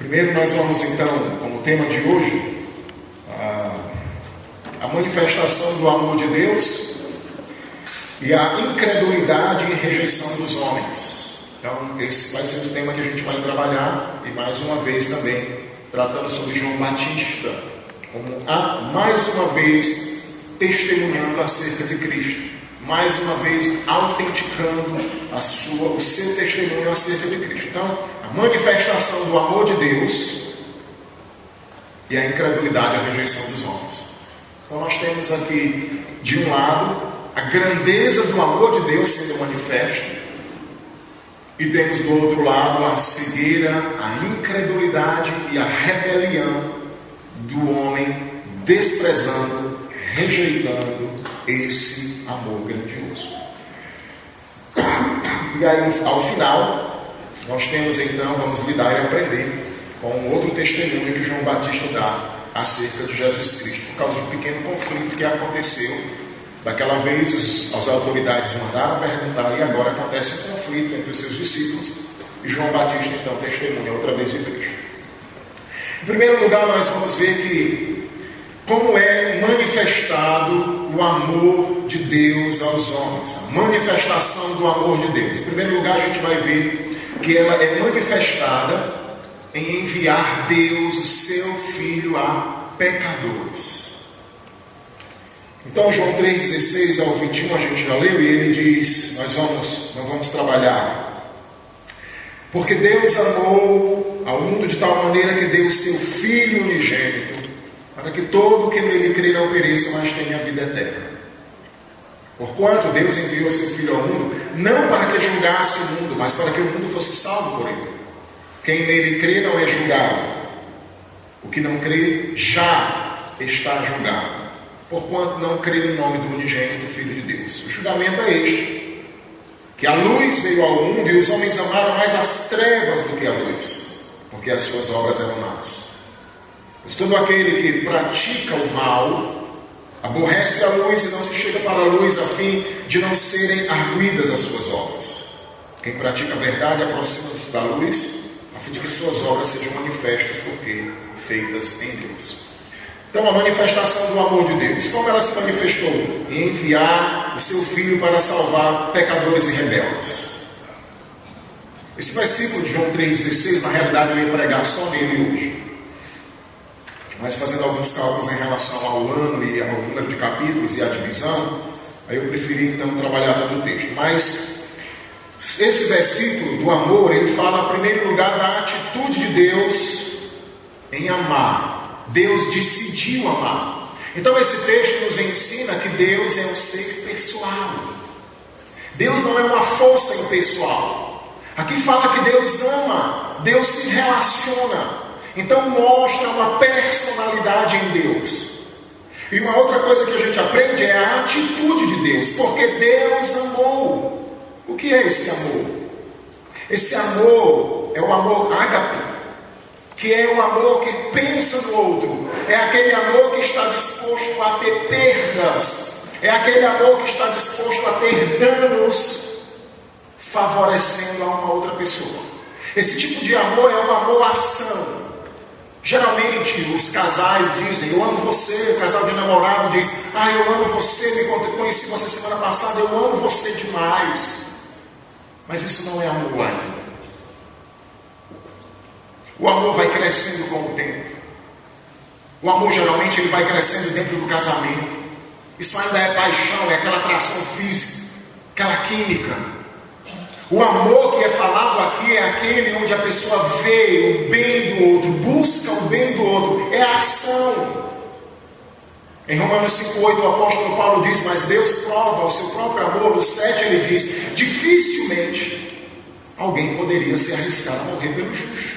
Primeiro nós vamos então, como tema de hoje, a manifestação do amor de Deus e a incredulidade e rejeição dos homens. Então esse vai ser o tema que a gente vai trabalhar, e mais uma vez também tratando sobre João Batista, como mais uma vez testemunhando acerca de Cristo, mais uma vez autenticando o seu testemunho acerca de Cristo. Então, a manifestação do amor de Deus e a incredulidade e a rejeição dos homens. Então nós temos aqui, de um lado, a grandeza do amor de Deus sendo manifesta, e temos do outro lado a cegueira, a incredulidade e a rebelião do homem, desprezando, rejeitando esse amor grandioso. E aí, ao final, nós temos então, vamos lidar e aprender com outro testemunho que João Batista dá acerca de Jesus Cristo, por causa de um pequeno conflito que aconteceu. Daquela vez as autoridades mandaram perguntar, e agora acontece um conflito entre os seus discípulos, e João Batista então testemunha outra vez de Cristo. Em primeiro lugar, nós vamos ver que como é manifestado o amor de Deus aos homens, a manifestação do amor de Deus. Em primeiro lugar, a gente vai ver que ela é manifestada em enviar Deus, o seu Filho, a pecadores. Então, João 3,16 ao 21, a gente já leu, e ele diz, nós vamos trabalhar. Porque Deus amou ao mundo de tal maneira que deu o seu Filho unigênito, para que todo que nele crê não pereça, mas tenha a vida eterna. Porquanto Deus enviou seu Filho ao mundo, não para que julgasse o mundo, mas para que o mundo fosse salvo por ele. Quem nele crê não é julgado. O que não crê já está julgado, porquanto não crê no nome do unigênito Filho de Deus. O julgamento é este, que a luz veio ao mundo e os homens amaram mais as trevas do que a luz, porque as suas obras eram más. Pois todo aquele que pratica o mal aborrece a luz e não se chega para a luz, a fim de não serem arguidas as suas obras. Quem pratica a verdade aproxima-se da luz, a fim de que suas obras sejam manifestas, porque feitas em Deus. Então, a manifestação do amor de Deus, como ela se manifestou? Em enviar o seu Filho para salvar pecadores e rebeldes. Esse versículo de João 3,16, na realidade eu ia pregar só nele hoje, mas fazendo alguns cálculos em relação ao ano e ao número de capítulos e a divisão, aí eu preferi então trabalhar todo o texto. Mas esse versículo do amor, ele fala em primeiro lugar da atitude de Deus em amar. Deus decidiu amar. Então esse texto nos ensina que Deus é um ser pessoal. Deus não é uma força impessoal. Aqui fala que Deus ama, Deus se relaciona. Então mostra uma personalidade em Deus. E uma outra coisa que a gente aprende é a atitude de Deus, porque Deus amou. O que é esse amor? Esse amor é o amor ágape, que é o amor que pensa no outro, é aquele amor que está disposto a ter perdas, é aquele amor que está disposto a ter danos, favorecendo a uma outra pessoa. Esse tipo de amor é um amor-ação. Geralmente os casais dizem, eu amo você, o casal de namorado diz, eu amo você, conheci você semana passada, eu amo você demais. Mas isso não é amor ainda. O amor vai crescendo com o tempo. O amor geralmente ele vai crescendo dentro do casamento. Isso ainda é paixão, é aquela atração física, aquela química. O amor que é falado aqui é aquele onde a pessoa vê o bem do outro, busca o bem do outro, é ação. Em Romanos 5,8 o apóstolo Paulo diz, mas Deus prova o seu próprio amor. No 7 ele diz, dificilmente alguém poderia se arriscar a morrer pelo justo.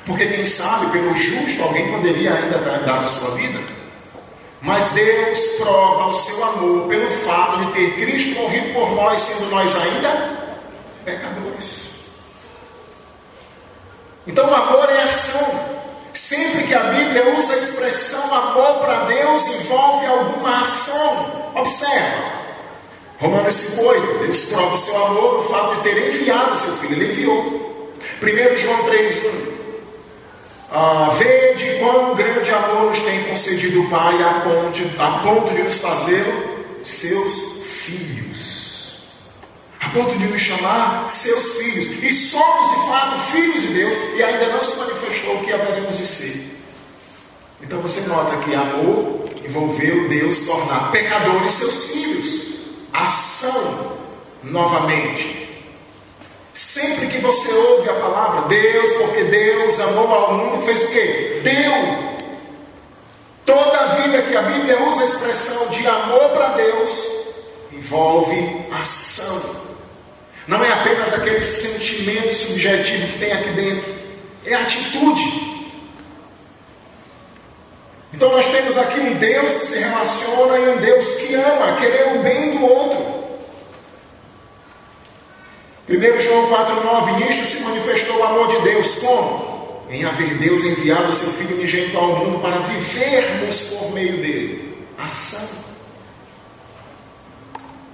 Porque quem sabe, pelo justo, alguém poderia ainda dar a sua vida. Mas Deus prova o seu amor pelo fato de ter Cristo morrido por nós, sendo nós ainda pecadores. Então o amor é ação. Sempre que a Bíblia usa a expressão amor para Deus, envolve alguma ação. Observa. Romanos 5,8. Deus prova o seu amor no fato de ter enviado o seu Filho. Ele enviou. 1 João 3,1. Vede quão grande amor nos tem concedido o Pai a ponto de nos fazer seus filhos, a ponto de nos chamar seus filhos, e somos de fato filhos de Deus, e ainda não se manifestou o que haveremos de ser. Então você nota que amor envolveu Deus tornar pecadores seus filhos. Ação novamente. Sempre que você ouve a palavra Deus, porque Deus amou ao mundo, fez o quê? Deu. Toda a vida que a Bíblia usa a expressão de amor para Deus, envolve ação. Não é apenas aquele sentimento subjetivo que tem aqui dentro, é atitude. Então nós temos aqui um Deus que se relaciona e um Deus que ama, querer o bem do outro. 1 João 4,9, nisto se manifestou o amor de Deus, como? Em haver Deus enviado o seu Filho unigênito ao mundo para vivermos por meio dele. Ação.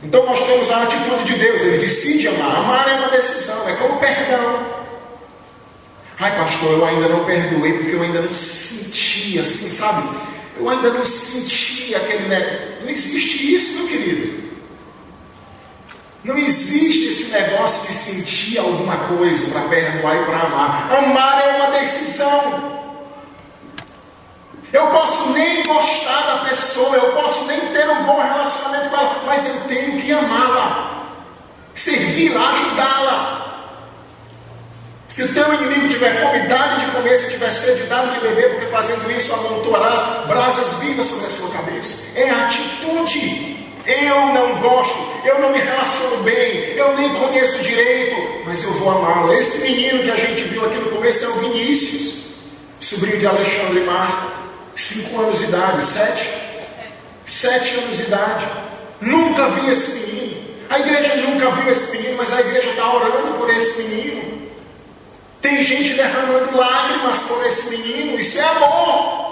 Então nós temos a atitude de Deus, ele decide amar. Amar é uma decisão, é como perdão. Ai pastor, eu ainda não perdoei porque eu ainda não senti assim, sabe? Eu ainda não senti aquele negócio. Não existe isso, meu querido. Não existe esse negócio de sentir alguma coisa para perdoar e para amar. Amar é uma decisão. Eu posso nem gostar da pessoa, eu posso nem ter um bom relacionamento com ela, mas eu tenho que amá-la, servi-la, ajudá-la. Se o teu inimigo tiver fome, dá-lhe de comer, se tiver sede, dá-lhe de beber, porque fazendo isso amontoarás brasas vivas sobre a sua cabeça. É atitude. Eu não gosto, eu não me relaciono bem, eu nem conheço direito, mas eu vou amá-lo. Esse menino que a gente viu aqui no começo é o Vinícius, sobrinho de Alexandre e Marta, 5 anos de idade, 7 anos de idade. Nunca vi esse menino. A igreja nunca viu esse menino, mas a igreja está orando por esse menino. Tem gente derramando lágrimas por esse menino. Isso é amor.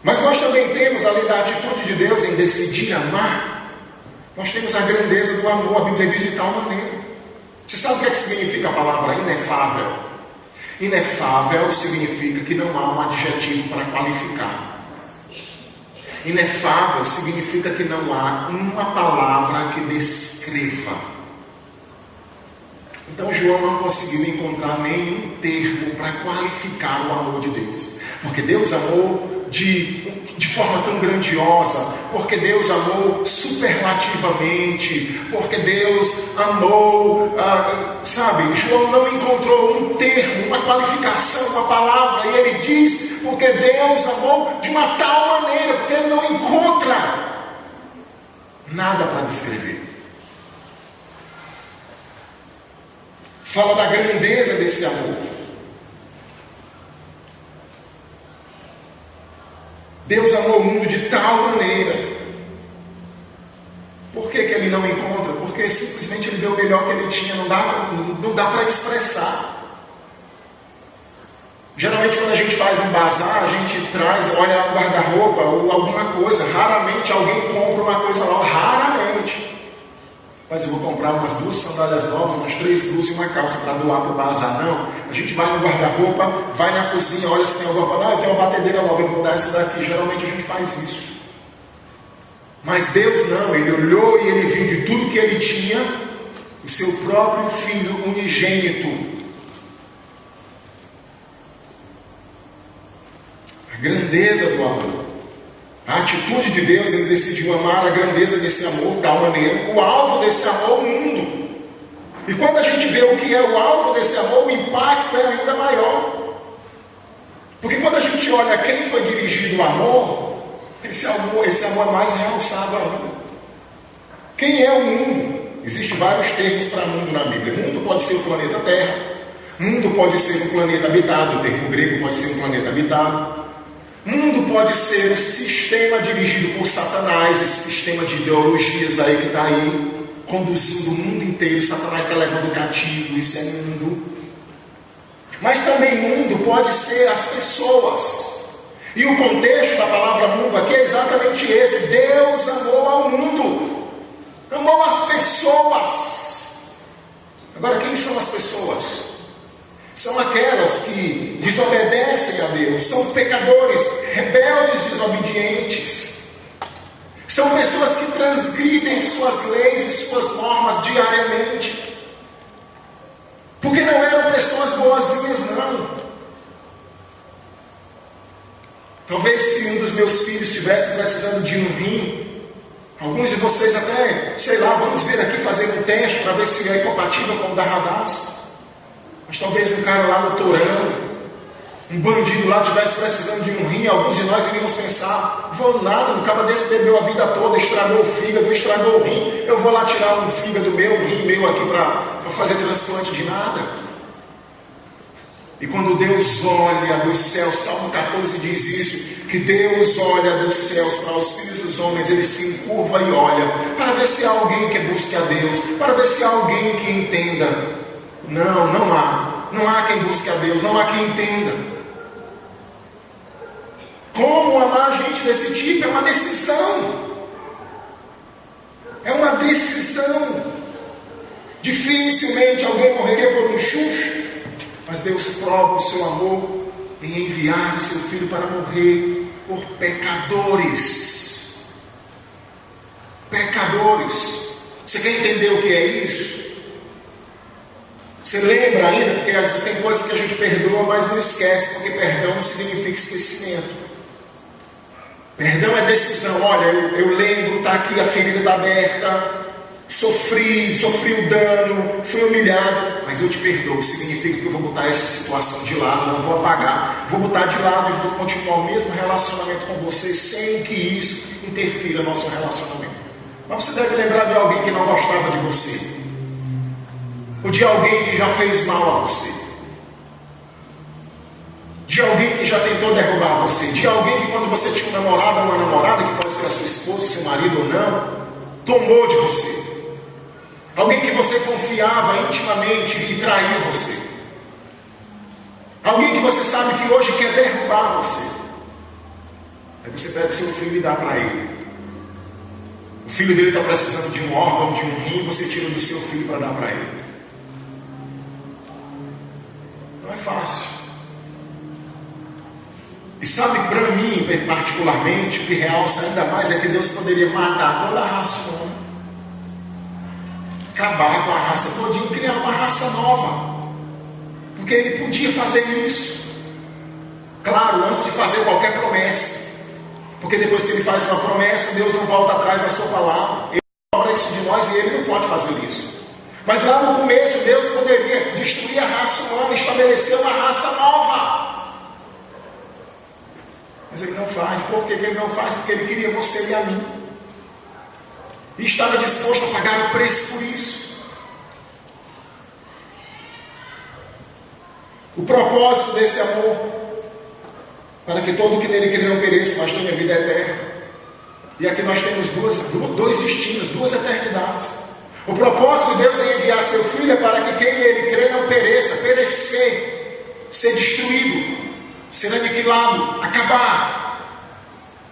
Mas nós também temos, além da atitude de Deus em decidir amar, nós temos a grandeza do amor. A Bíblia diz de tal maneira. Você sabe o que é que significa a palavra inefável? Inefável significa que não há um adjetivo para qualificar. Inefável significa que não há uma palavra que descreva. Então João não conseguiu encontrar nenhum termo para qualificar o amor de Deus. Porque Deus amou de forma tão grandiosa, porque Deus amou superlativamente, porque Deus amou, João não encontrou um termo, uma qualificação, uma palavra, e ele diz, porque Deus amou de uma tal maneira, porque ele não encontra nada para descrever. Fala da grandeza desse amor. Deus amou o mundo de tal maneira. Por que ele não encontra? Porque simplesmente ele deu o melhor que ele tinha. Não dá para expressar. Geralmente quando a gente faz um bazar, a gente traz, olha lá no guarda-roupa ou alguma coisa. Raramente alguém compra uma coisa lá. Raramente. Mas eu vou comprar umas 2 sandálias novas, umas 3 blusas e uma calça para doar para o bazar. Não, a gente vai no guarda-roupa, vai na cozinha, olha se tem alguma coisa. Tem uma batedeira nova, eu vou dar essa daqui. Geralmente a gente faz isso. Mas Deus não, ele olhou e ele viu de tudo que ele tinha, o seu próprio Filho unigênito. A grandeza do amor. A atitude de Deus, ele decidiu amar, a grandeza desse amor, de tal maneira, o alvo desse amor, o mundo. E quando a gente vê o que é o alvo desse amor, o impacto é ainda maior. Porque quando a gente olha a quem foi dirigido o amor, esse amor é mais realçado ainda. Quem é o mundo? Existem vários termos para mundo na Bíblia. Mundo pode ser o planeta Terra, mundo pode ser um planeta habitado, o termo grego pode ser um planeta habitado. Mundo pode ser o sistema dirigido por Satanás, esse sistema de ideologias aí que está aí, conduzindo o mundo inteiro. Satanás está levando cativo, isso é mundo. Mas também mundo pode ser as pessoas. E o contexto da palavra mundo aqui é exatamente esse. Deus amou ao mundo, amou as pessoas, Agora, quem são as pessoas? São aquelas que desobedecem a Deus, são pecadores, rebeldes, desobedientes. São pessoas que transgridem suas leis e suas normas diariamente. Porque não eram pessoas boazinhas, não. Talvez se um dos meus filhos estivesse precisando de um rim, alguns de vocês até, sei lá, vamos vir aqui fazer um teste para ver se é compatível com o da Radassa. Mas talvez um cara lá no Torão, um bandido lá estivesse precisando de um rim, alguns de nós iríamos pensar, vou nada, um cara desse bebeu a vida toda, estragou o fígado, estragou o rim, eu vou lá tirar um fígado meu, um rim meu aqui para fazer transplante de nada. E quando Deus olha dos céus, Salmo 14 diz isso, que Deus olha dos céus para os filhos dos homens, Ele se encurva e olha, para ver se há alguém que busque a Deus, para ver se há alguém que entenda. Não há quem busque a Deus, não há quem entenda. Como amar gente desse tipo? É uma decisão. É uma decisão. Dificilmente alguém morreria por um chucho, mas Deus prova o seu amor em enviar o seu Filho para morrer por pecadores. Pecadores. Você quer entender o que é isso? Você lembra ainda? Porque às vezes tem coisas que a gente perdoa, mas não esquece, porque perdão não significa esquecimento. Perdão é decisão. Olha, eu lembro, está aqui, a ferida está aberta, sofri o dano, fui humilhado, mas eu te perdoo. Significa que eu vou botar essa situação de lado, não vou apagar, vou botar de lado e vou continuar o mesmo relacionamento com você, sem que isso interfira no nosso relacionamento. Mas você deve lembrar de alguém que não gostava de você, ou de alguém que já fez mal a você, de alguém que já tentou derrubar você, de alguém que quando você tinha um namorado ou uma namorada, que pode ser a sua esposa, seu marido ou não, tomou de você. Alguém que você confiava intimamente e traiu você. Alguém que você sabe que hoje quer derrubar você. Aí você pega o seu filho e dá para ele. O filho dele está precisando de um órgão, de um rim, você tira do seu filho para dar para ele. Não é fácil. E sabe, para mim, particularmente, o que realça ainda mais é que Deus poderia matar toda a raça humana, acabar com a raça toda e criar uma raça nova. Porque Ele podia fazer isso. Claro, antes de fazer qualquer promessa. Porque depois que Ele faz uma promessa, Deus não volta atrás da sua palavra. Ele cobra isso de nós e Ele não pode fazer isso. Mas lá no começo, Deus poderia destruir a raça humana e estabelecer uma raça nova. Mas Ele não faz. Por que Ele não faz? Porque Ele queria você e a mim. E estava disposto a pagar o preço por isso. O propósito desse amor, para que todo que nele crê não pereça, mas tenha vida eterna. E aqui nós temos dois destinos, duas eternidades. O propósito de Deus é enviar seu Filho para que quem nele crê não pereça, perecer, ser destruído, ser aniquilado, acabar.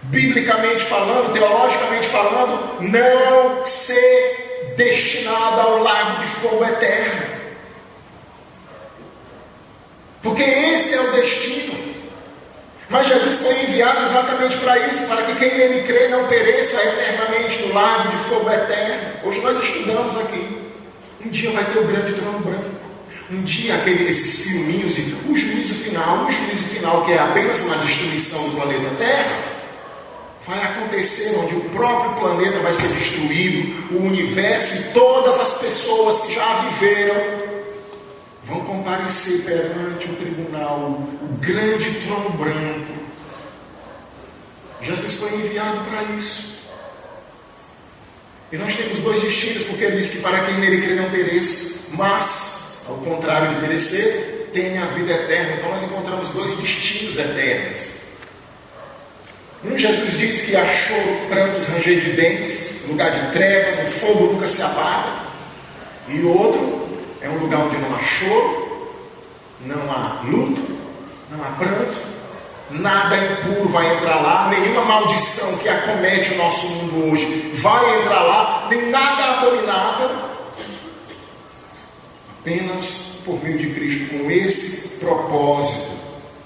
Biblicamente falando, teologicamente falando, não ser destinado ao lago de fogo eterno. Porque esse é o destino. Mas Jesus foi enviado exatamente para isso, para que quem nele crê não pereça eternamente no lago de fogo eterno. Hoje nós estudamos aqui. Um dia vai ter o grande trono branco. Um dia esses filminhos de o juízo final, que é apenas uma destruição do planeta Terra, vai acontecer onde o próprio planeta vai ser destruído, o universo e todas as pessoas que já viveram vão comparecer perante o tribunal, o grande trono branco. Jesus foi enviado para isso. E nós temos dois destinos, porque ele diz que para quem nele crê não pereça, mas, ao contrário de perecer, tenha a vida eterna. Então nós encontramos dois destinos eternos. Jesus disse que achou prantos, ranger de dentes, lugar de trevas, o fogo nunca se apaga. E o outro é um lugar onde não há choro, não há luto, não há pranto, nada impuro vai entrar lá, nenhuma maldição que acomete o nosso mundo hoje vai entrar lá, nem nada abominável. apenas por meio de Cristo, com esse propósito.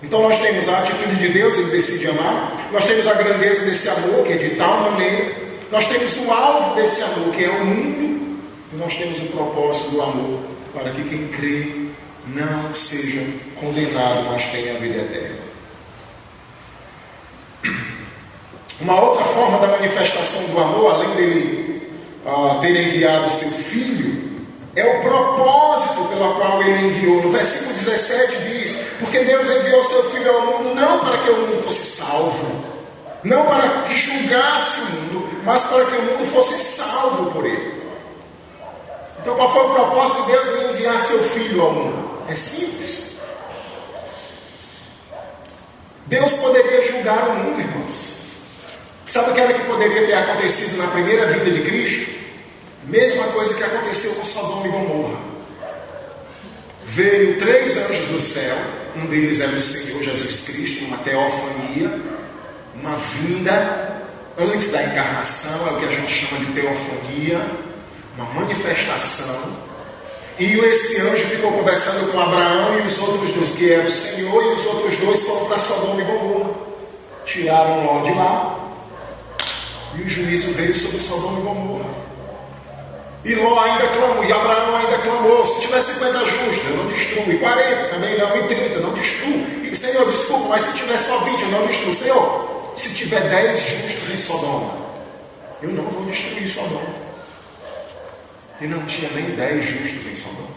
Então nós temos a atitude de Deus, Ele decide amar. Nós temos a grandeza desse amor, que é de tal maneira. Nós temos o alvo desse amor, que é o mundo. E nós temos o propósito do amor, para que quem crê não seja condenado, mas tenha a vida eterna. Uma outra forma da manifestação do amor, além dele ter enviado o seu Filho, é o propósito pelo qual Ele enviou. No versículo 17 diz: porque Deus enviou seu Filho ao mundo não para que o mundo fosse salvo, não para que julgasse o mundo, mas para que o mundo fosse salvo por Ele. Então qual foi o propósito de Deus em enviar seu Filho ao mundo? É simples. Deus poderia julgar o mundo, irmãos. Sabe o que era que poderia ter acontecido na primeira vida de Cristo? Mesma coisa que aconteceu com Sodoma e Gomorra. Veio 3 anjos do céu. Um deles era o Senhor Jesus Cristo, uma teofania, uma vinda antes da encarnação, é o que a gente chama de teofania, uma manifestação. E esse anjo ficou conversando com Abraão e os outros dois, que eram o Senhor, e os outros dois foram para Sodoma e Gomorra. Tiraram Ló de lá, e o juízo veio sobre Sodoma e Gomorra. E Ló ainda clamou, e Abraão ainda clamou: se tiver 50 justos, eu não destruo, e 40 também não, e 30, não destruo. E Senhor, desculpa, mas se tiver só 20, eu não destruo. Senhor, se tiver 10 justos em Sodoma, eu não vou destruir Sodoma. E não tinha nem 10 justos em Sodoma,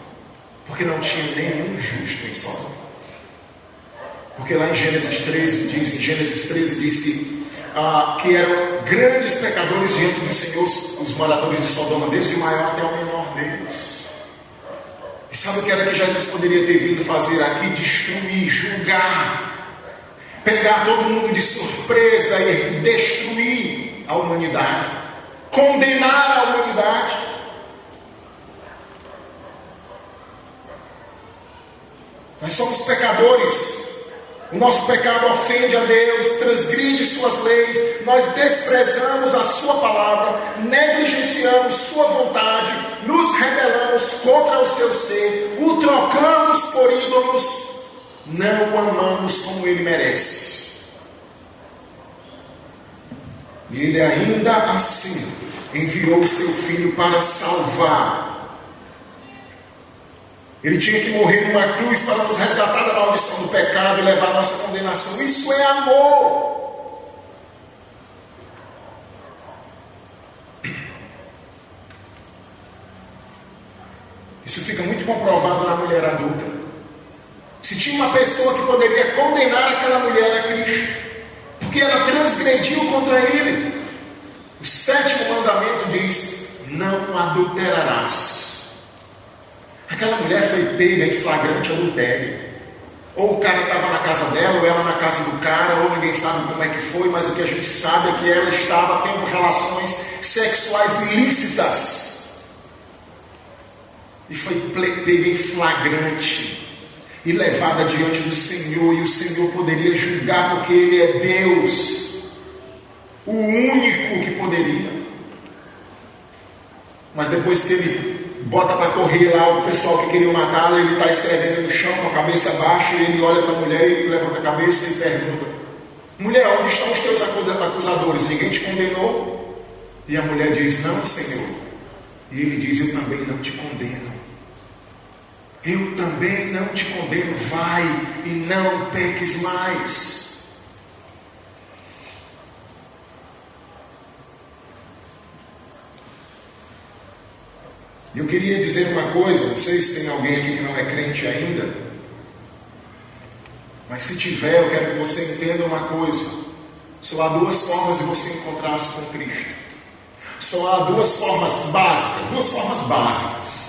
porque não tinha nenhum justo em Sodoma. Porque lá em Gênesis 13 diz que eram grandes pecadores diante do Senhor os moradores de Sodoma, desde o maior até o menor deles. E sabe o que era que Jesus poderia ter vindo fazer aqui? Destruir, julgar, pegar todo mundo de surpresa e destruir a humanidade, condenar a humanidade. Nós somos pecadores. O nosso pecado ofende a Deus, transgride suas leis, nós desprezamos a sua palavra, negligenciamos sua vontade, nos rebelamos contra o seu ser, o trocamos por ídolos, não o amamos como ele merece. E ele ainda assim enviou o seu Filho para salvar. Ele tinha que morrer numa cruz para nos resgatar da maldição do pecado e levar a nossa condenação. Isso é amor. Isso fica muito comprovado na mulher adulta. Se tinha uma pessoa que poderia condenar aquela mulher a Cristo, porque ela transgrediu contra ele, o 7º mandamento diz: não adulterarás. Aquela mulher foi pega em flagrante adultério. Ou o cara estava na casa dela, ou ela na casa do cara, ou ninguém sabe como é que foi, mas o que a gente sabe é que ela estava tendo relações sexuais ilícitas. E foi pega em flagrante e levada diante do Senhor, e o Senhor poderia julgar porque Ele é Deus, o único que poderia. Mas depois que Ele bota para correr lá o pessoal que queria matá-lo, ele está escrevendo no chão com a cabeça baixa, e ele olha para a mulher e levanta a cabeça e pergunta: mulher, onde estão os teus acusadores? Ninguém te condenou? E a mulher diz: não, Senhor. E ele diz: eu também não te condeno. Eu também não te condeno. Vai e não peques mais. Eu queria dizer uma coisa, não sei se tem alguém aqui que não é crente ainda, mas se tiver, eu quero que você entenda uma coisa: só há 2 formas de você encontrar-se com Cristo. Só há 2 formas básicas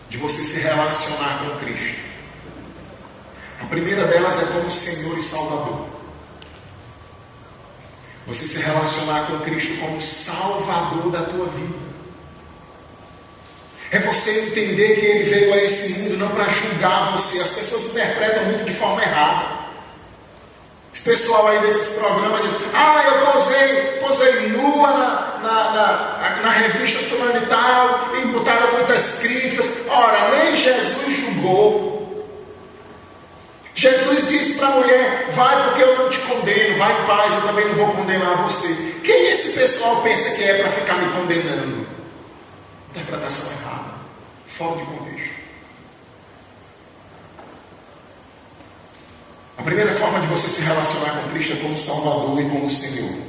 de você se relacionar com Cristo. A primeira delas é como Senhor e Salvador. Você se relacionar com Cristo como Salvador da tua vida. É você entender que Ele veio a esse mundo não para julgar você. As pessoas interpretam muito de forma errada. Esse pessoal aí desses programas diz: eu posei nua na revista fulano e tal, e botaram muitas críticas. Ora, nem Jesus julgou. Jesus disse para a mulher: vai, porque eu não te condeno, vai em paz, eu também não vou condenar você. Quem esse pessoal pensa que é para ficar me condenando? Interpretação errada, fora de contexto. A primeira forma de você se relacionar com Cristo é como Salvador e como Senhor.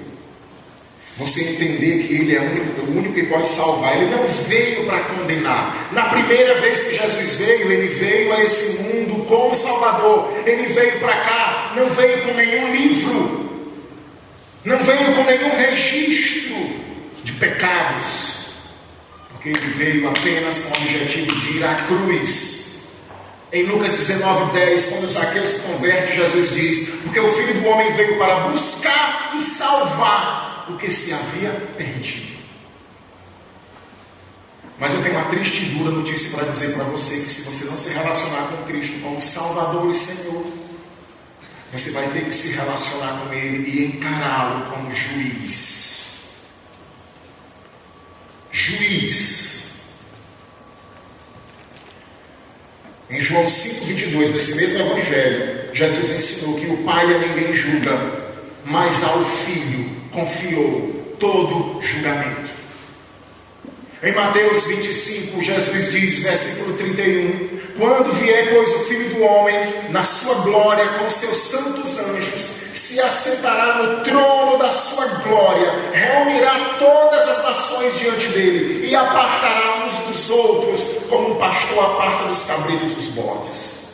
Você entender que Ele é o único que pode salvar. Ele não veio para condenar. Na primeira vez que Jesus veio, Ele veio a esse mundo como Salvador. Ele veio para cá, não veio com nenhum livro, não veio com nenhum registro de pecados, porque Ele veio apenas com o objetivo de ir à cruz. Em Lucas 19:10, quando Zaqueu se converte, Jesus diz: porque o Filho do Homem veio para buscar e salvar o que se havia perdido. Mas eu tenho uma triste e dura notícia para dizer para você: que se você não se relacionar com Cristo como Salvador e Senhor, você vai ter que se relacionar com Ele e encará-lo como juiz. Juiz. Em João 5:22, desse mesmo evangelho, Jesus ensinou que o Pai a ninguém julga, mas ao Filho confiou todo julgamento. Em Mateus 25, Jesus diz, versículo 31, quando vier, pois, o Filho do Homem, na sua glória, com seus santos anjos, se assentará no trono da sua glória, reunirá todas as nações diante dele, e apartará uns dos outros, como um pastor aparta dos cabritos dos bodes.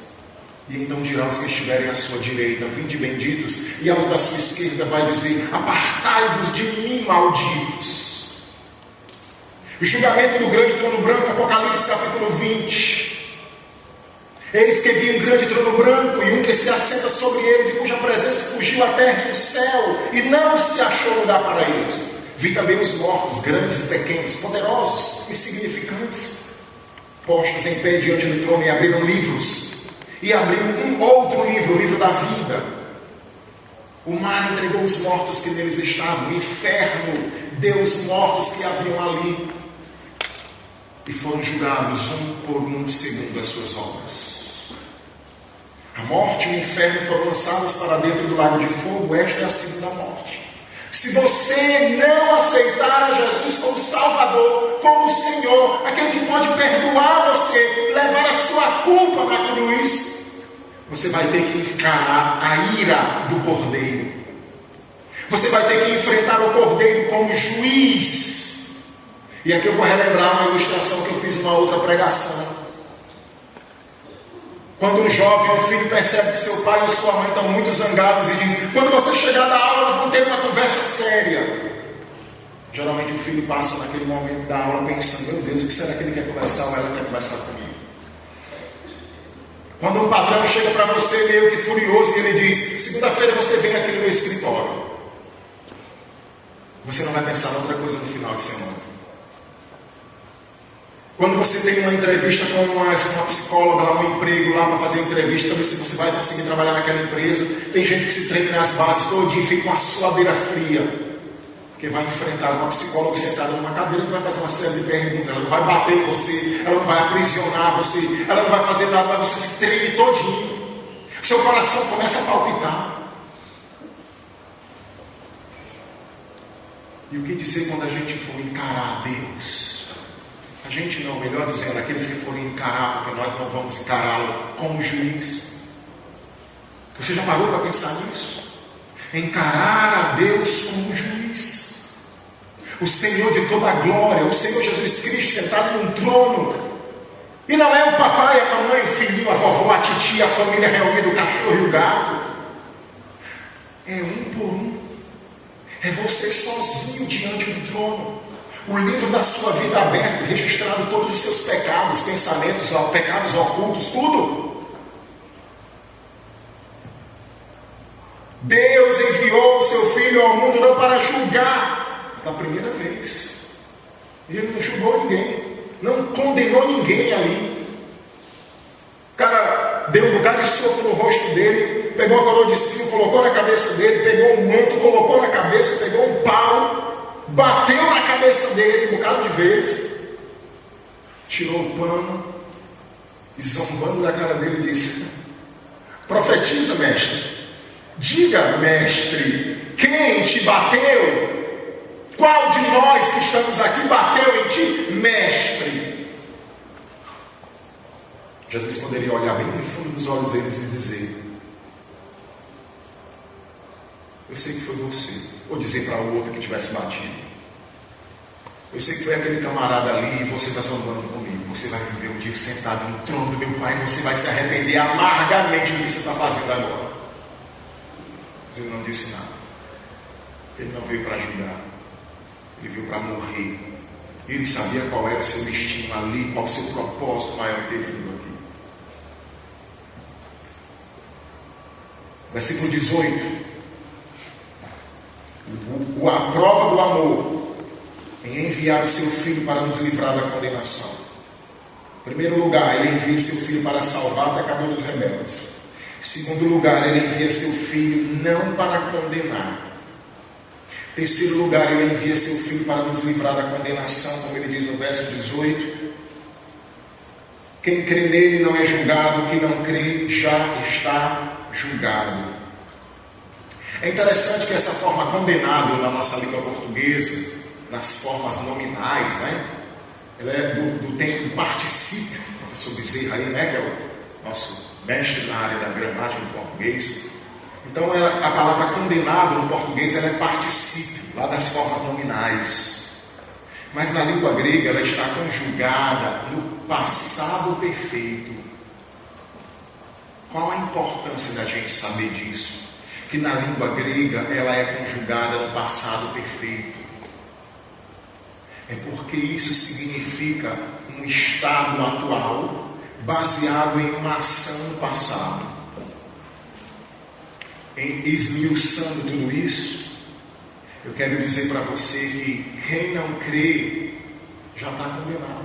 E então dirá aos que estiverem à sua direita: vinde benditos, e aos da sua esquerda vai dizer: apartai-vos de mim, malditos. O julgamento do grande trono branco, Apocalipse capítulo 20. Eis que vi um grande trono branco e um que se assenta sobre ele, de cuja presença fugiu a terra e o céu, e não se achou lugar para eles. Vi também os mortos, grandes e pequenos, poderosos, insignificantes, postos em pé diante do trono, e abriram livros. E abriu um outro livro, o livro da vida. O mar entregou os mortos que neles estavam, o inferno deu os mortos que haviam ali, e foram julgados um por um segundo as suas obras. A morte e o inferno foram lançados para dentro do lago de fogo. Esta é a segunda morte. Se você não aceitar a Jesus como Salvador, como Senhor, aquele que pode perdoar você, levar a sua culpa na cruz, você vai ter que encarar a ira do Cordeiro. Você vai ter que enfrentar o Cordeiro como juiz. E aqui eu vou relembrar uma ilustração que eu fiz numa outra pregação. Quando um jovem, um filho, percebe que seu pai ou sua mãe estão muito zangados e diz: quando você chegar da aula, nós vamos ter uma conversa séria. Geralmente o filho passa naquele momento da aula pensando: meu Deus, o que será que ele quer conversar ou ela quer conversar comigo? Quando um patrão chega para você meio que furioso e ele diz: segunda-feira você vem aqui no meu escritório, você não vai pensar em outra coisa no final de semana. Quando você tem uma entrevista com uma psicóloga lá no emprego, lá para fazer uma entrevista, saber se você vai conseguir trabalhar naquela empresa, tem gente que se treme nas bases todo dia e fica com a suadeira fria, porque vai enfrentar uma psicóloga sentada numa cadeira que vai fazer uma série de perguntas. Ela não vai bater em você, ela não vai aprisionar você, ela não vai fazer nada, mas você se treme todinho. Seu coração começa a palpitar. E o que dizer quando a gente for encarar a Deus? A gente não, melhor dizendo, aqueles que forem encarar, porque nós não vamos encará-lo como juiz. Você já parou para pensar nisso? Encarar a Deus como juiz. O Senhor de toda a glória, o Senhor Jesus Cristo sentado num trono. E não é o papai, a mamãe, o filhinho, a vovó, a titia, a família reunida, o cachorro e o gato. É um por um. É você sozinho diante do trono. O livro da sua vida aberto, registrado todos os seus pecados, pensamentos, pecados ocultos, tudo. Deus enviou o seu Filho ao mundo não para julgar, da primeira vez. Ele não julgou ninguém, não condenou ninguém ali. O cara deu um bocado de soco no rosto dele, pegou a coroa de espinho, colocou na cabeça dele, pegou um manto, colocou na cabeça, pegou um pau, bateu na cabeça dele um bocado de vezes, tirou o pano e zombando da cara dele disse: profetiza, mestre. Diga, mestre, quem te bateu? Qual de nós que estamos aqui bateu em ti, mestre? Jesus poderia olhar bem no fundo dos olhos deles e dizer: eu sei que foi você. Ou dizer para o outro que tivesse batido: eu sei que foi aquele camarada ali e você está zombando comigo. Você vai viver um dia sentado no trono do meu Pai e você vai se arrepender amargamente do que você está fazendo agora. Mas ele não disse nada. Ele não veio para julgar. Ele veio para morrer. Ele sabia qual era o seu destino ali, qual o seu propósito maior em ter vindo aqui. Versículo 18. A prova do amor em enviar o seu Filho para nos livrar da condenação. Em primeiro lugar, ele envia o seu Filho para salvar pecadores rebeldes. Em segundo lugar, ele envia seu Filho não para condenar. Em terceiro lugar, ele envia seu Filho para nos livrar da condenação, como ele diz no verso 18. Quem crê nele não é julgado, quem não crê já está julgado. É interessante que essa forma condenado na nossa língua portuguesa, nas formas nominais, né? Ela é do tempo do particípio. O professor Bezerra aí, né? Que é o nosso mestre na área da gramática do português. Então, a palavra condenado no português ela é particípio, lá das formas nominais. Mas na língua grega ela está conjugada no passado perfeito. Qual a importância da gente saber disso? Que na língua grega ela é conjugada no passado perfeito. É porque isso significa um estado atual baseado em uma ação no passado. Em esmiuçando tudo isso, eu quero dizer para você que quem não crê já está condenado.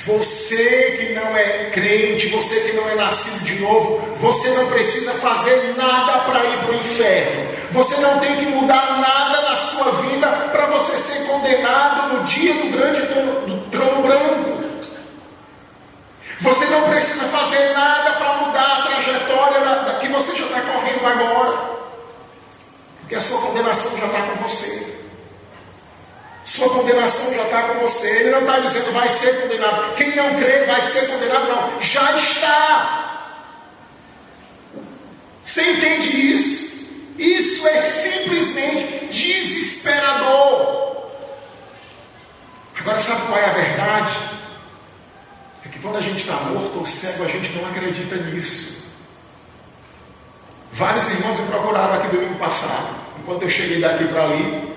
Você que não é crente, você que não é nascido de novo, você não precisa fazer nada para ir para o inferno. Você não tem que mudar nada na sua vida para você ser condenado no dia do grande trono branco. Você não precisa fazer nada para mudar a trajetória que você já está correndo agora. Porque a sua condenação já está com você. Sua condenação já está com você. Ele não está dizendo vai ser condenado. Quem não crê vai ser condenado, não. Já está. Você entende isso? Isso é simplesmente desesperador. Agora sabe qual é a verdade? É que quando a gente está morto ou cego, a gente não acredita nisso. Vários irmãos me procuraram aqui domingo passado, enquanto eu cheguei daqui para ali.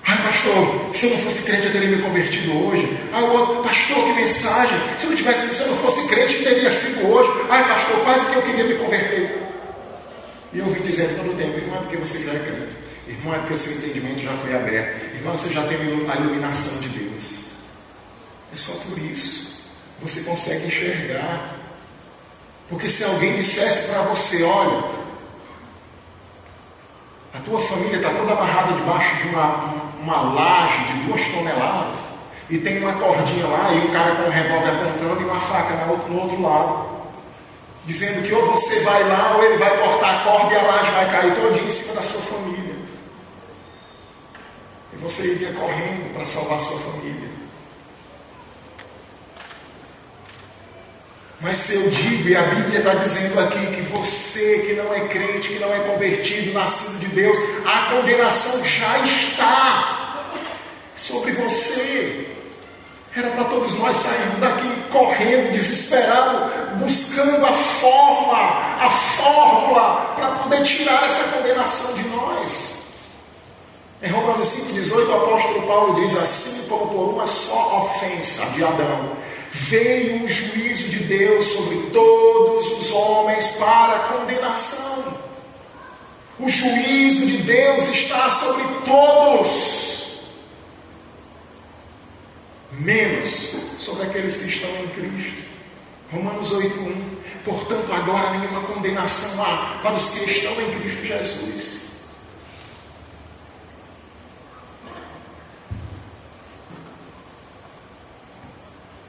Ai, pastor, se eu não fosse crente eu teria me convertido hoje. Ai, o outro, pastor, que mensagem. Se eu não fosse crente eu teria sido hoje. Ai, pastor, quase que eu queria me converter. E eu vim dizendo todo o tempo: irmão, é porque você já é crente. Irmão, é porque o seu entendimento já foi aberto. Irmão, você já tem a iluminação de Deus. É só por isso. Você consegue enxergar. Porque se alguém dissesse para você: olha, a tua família está toda amarrada debaixo de uma laje de 2 toneladas e tem uma cordinha lá e um cara com um revólver apontando e uma faca no outro lado, dizendo que ou você vai lá ou ele vai cortar a corda e a laje vai cair todinha em cima da sua família. E você iria correndo para salvar a sua família. Mas se eu digo, e a Bíblia está dizendo aqui, que você que não é crente, que não é convertido, nascido de Deus, a condenação já está sobre você. Era para todos nós sairmos daqui correndo, desesperado, buscando a fórmula para poder tirar essa condenação de nós. Em Romanos 5,18, o apóstolo Paulo diz: assim como por uma só ofensa de Adão veio o juízo de Deus sobre todos os homens para condenação. O juízo de Deus está sobre todos, menos sobre aqueles que estão em Cristo. Romanos 8,1. Portanto, agora nenhuma condenação há para os que estão em Cristo Jesus.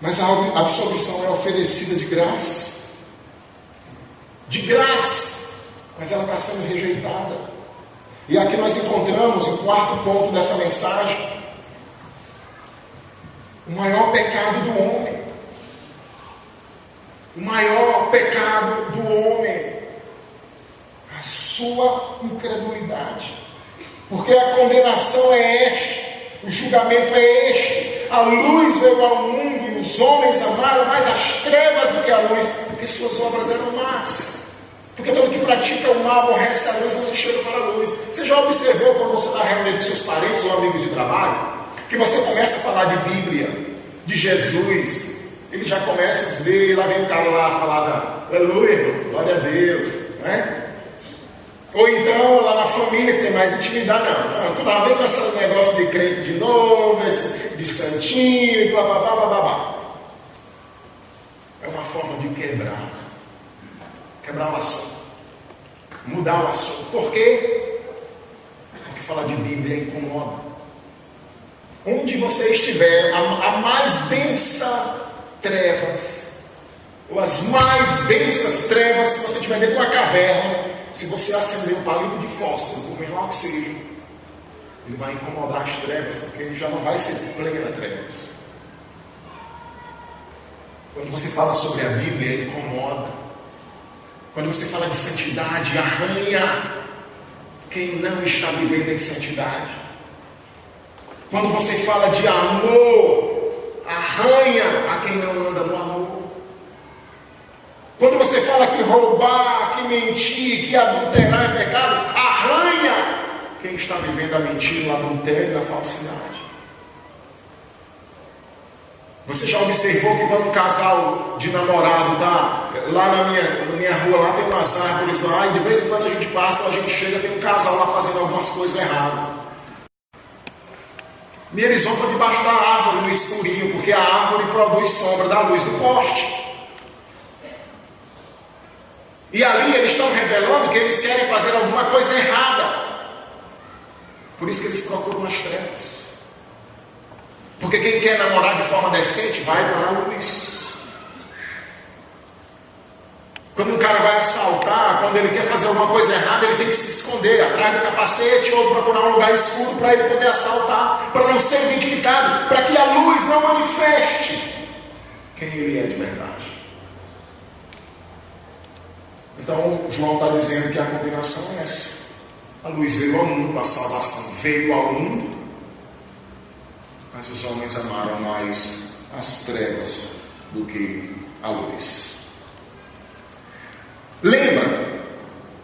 Mas a absolvição é oferecida de graça. De graça. Mas ela está sendo rejeitada. E aqui nós encontramos o quarto ponto dessa mensagem. O maior pecado do homem. O maior pecado do homem. A sua incredulidade. Porque a condenação é esta. O julgamento é este. A luz veio ao mundo e os homens amaram mais as trevas do que a luz, porque suas obras eram más. Porque todo que pratica o mal aborrece a luz e não se chega para a luz. Você já observou quando você está reunido com seus parentes ou amigos de trabalho, que você começa a falar de Bíblia, de Jesus, ele já começa a ver, lá vem o cara lá falar da aleluia, glória a Deus, né? Ou então, lá na família, que tem mais intimidade, não, tu lá vem com esse negócio de crente de novo, de santinho, e blá, blá, blá, blá, blá. É uma forma de quebrar o assunto, mudar o assunto. Por quê? Porque falar de Bíblia incomoda. Onde você estiver, a mais densa trevas, ou as mais densas trevas que você tiver dentro de uma caverna, se você acender um palito de fósforo, por menor que seja, ele vai incomodar as trevas, porque ele já não vai ser plena trevas. Quando você fala sobre a Bíblia, ele incomoda. Quando você fala de santidade, arranha quem não está vivendo em santidade. Quando você fala de amor, arranha a quem não anda no amor. Quando você fala que roubar, que mentir, que adulterar é pecado, arranha quem está vivendo a mentira, o adultério e a falsidade. Você já observou que quando um casal de namorado está lá na minha rua, lá tem umas árvores lá, e de vez em quando a gente passa, a gente chega, tem um casal lá fazendo algumas coisas erradas. E eles vão para debaixo da árvore, no escurinho, porque a árvore produz sombra da luz do poste. E ali eles estão revelando que eles querem fazer alguma coisa errada. Por isso que eles procuram as trevas. Porque quem quer namorar de forma decente vai para a luz. Quando um cara vai assaltar, quando ele quer fazer alguma coisa errada, ele tem que se esconder atrás do capacete ou procurar um lugar escuro para ele poder assaltar, para não ser identificado, para que a luz não manifeste quem ele é de verdade. Então, João está dizendo que a combinação é essa. A luz veio ao mundo, a salvação veio ao mundo, mas os homens amaram mais as trevas do que a luz.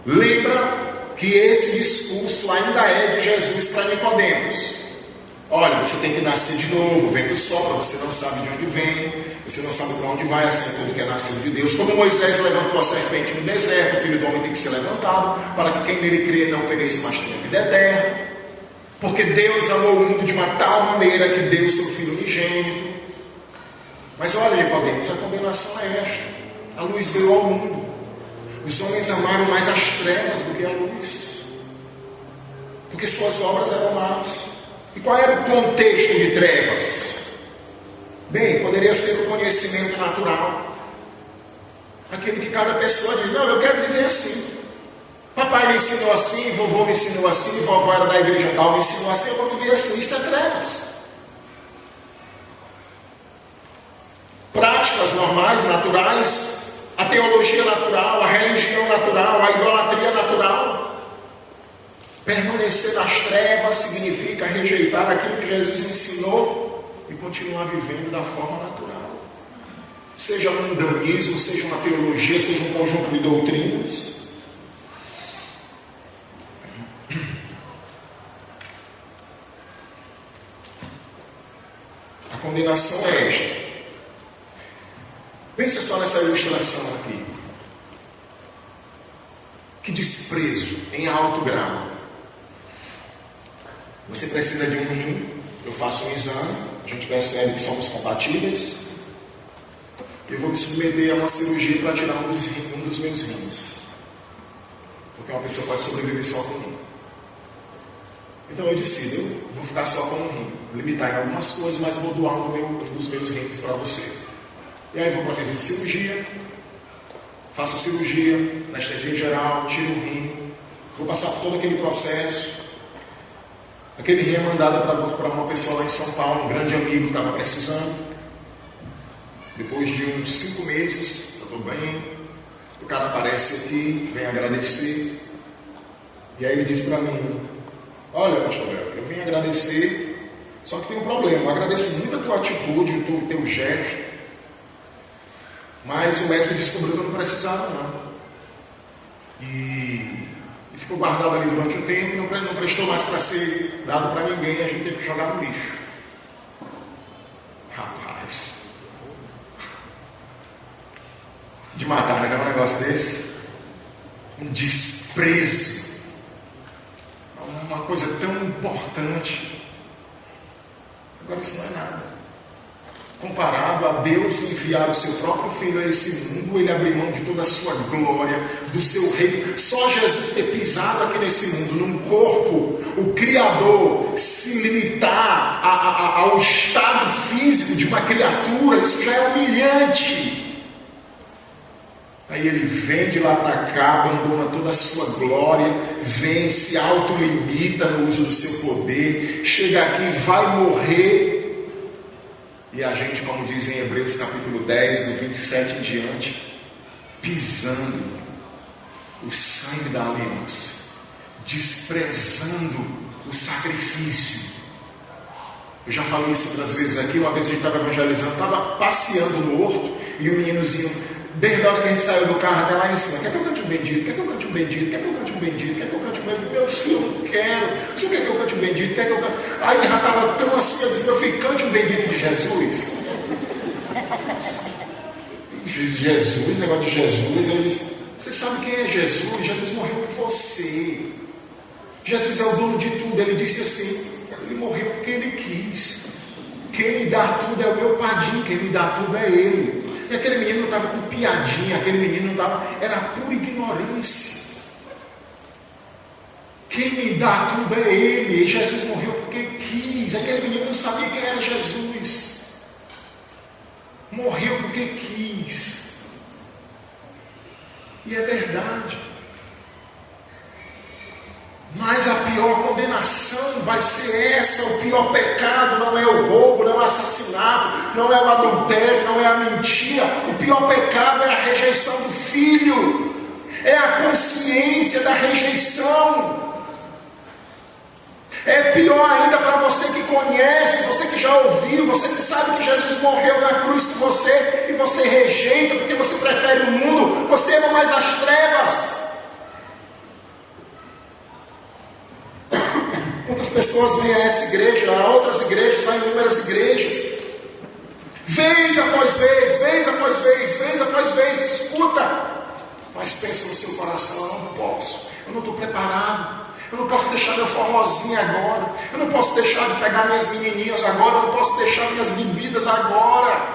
Lembra que esse discurso ainda é de Jesus para Nicodemos. Olha, você tem que nascer de novo, vem do sol, você não sabe de onde vem, você não sabe para onde vai, assim tudo que é nascido de Deus. Como Moisés levantou a serpente no deserto, o Filho do Homem tem que ser levantado, para que quem nele crê não pereça, mas tenha vida eterna. Porque Deus amou o mundo de uma tal maneira que deu o seu Filho unigênito. Mas olha, Nicodemos, a combinação é esta. A luz veio ao mundo. Os homens amaram mais as trevas do que a luz, porque suas obras eram más. E qual era o contexto de trevas? Bem, poderia ser o conhecimento natural. Aquilo que cada pessoa diz, não, eu quero viver assim. Papai me ensinou assim, vovô me ensinou assim, vovó era da igreja tal, me ensinou assim, eu vou viver assim. Isso é trevas. Práticas normais, naturais, a teologia natural, a religião natural, a idolatria natural. Permanecer nas trevas significa rejeitar aquilo que Jesus ensinou e continuar vivendo da forma natural. Seja um mundanismo, seja uma teologia, seja um conjunto de doutrinas. A combinação é esta. Pensa só nessa ilustração aqui. Que desprezo em alto grau. Você precisa de um rim, eu faço um exame, a gente percebe que somos compatíveis. Eu vou me submeter a uma cirurgia para tirar um dos meus rins. Porque uma pessoa pode sobreviver só com um rim. Então eu decido, eu vou ficar só com um rim. Limitar em algumas coisas, mas vou doar um dos meus rins para você. E aí vou para a mesa de cirurgia, faço a cirurgia, anestesia geral, tiro o rim, vou passar por todo aquele processo. Aquele rim é mandado para uma pessoa lá em São Paulo, um grande amigo que estava precisando. Depois de uns 5 meses, eu estou bem, o cara aparece aqui, vem agradecer. E aí ele disse para mim: olha, pastor Léo, eu vim agradecer, só que tem um problema. Eu agradeço muito a tua atitude, o teu gesto, mas o médico descobriu que eu não precisava, não. E ficou guardado ali durante um tempo, não prestou mais para ser dado para ninguém, a gente teve que jogar no lixo. Rapaz, de matar, né? Um negócio desse, um desprezo, uma coisa tão importante. Agora isso não é nada comparado a Deus enviar o seu próprio Filho a esse mundo. Ele abriu mão de toda a sua glória, do seu reino. Só Jesus ter pisado aqui nesse mundo, num corpo, o Criador se limitar ao estado físico de uma criatura, isso já é humilhante. Aí ele vem de lá para cá, abandona toda a sua glória, vem, se autolimita no uso do seu poder, chega aqui, vai morrer. E a gente, como diz em Hebreus capítulo 10, do 27 em diante, pisando o sangue da aliança, desprezando o sacrifício. Eu já falei isso outras vezes aqui. Uma vez a gente estava evangelizando, estava passeando no horto, e o meninozinho, desde a hora que a gente saiu do carro até lá em cima: quer que eu cante um bendito? Quer que eu cante um bendito? Quer que eu cante um bendito? Quer que eu cante um bendito? Meu filho, eu não quero. Você quer que eu cante um bendito? Quer que eu cante? Aí já estava tão assim, eu disse: meu filho, cante um bendito de Jesus. Jesus, negócio de Jesus. Eu disse: você sabe quem é Jesus? Jesus morreu por você. Jesus é o dono de tudo. Ele disse assim: ele morreu porque ele quis. Quem me dá tudo é o meu padrinho, quem me dá tudo é ele. E aquele menino não estava com piadinha, aquele menino não estava, era pura ignorância. Quem me dá tudo é ele. E Jesus morreu porque quis. Aquele menino não sabia quem era Jesus. Morreu porque quis. E é verdade. Mas a pior condenação vai ser essa. O pior pecado não é o roubo, não é o assassinato, não é o adultério, não é a mentira. O pior pecado é a rejeição do Filho. É a consciência da rejeição. É pior ainda para você que conhece, você que já ouviu, você que sabe que Jesus morreu na cruz por você, e você rejeita porque você prefere o mundo, você ama mais as trevas. Quantas pessoas vêm a essa igreja, a outras igrejas, a inúmeras igrejas, vez após vez, vez após vez, vez após vez, escuta, mas pensa no seu coração: eu não posso, eu não estou preparado, eu não posso deixar meu forrozinho agora, eu não posso deixar de pegar minhas menininhas agora, eu não posso deixar minhas bebidas agora,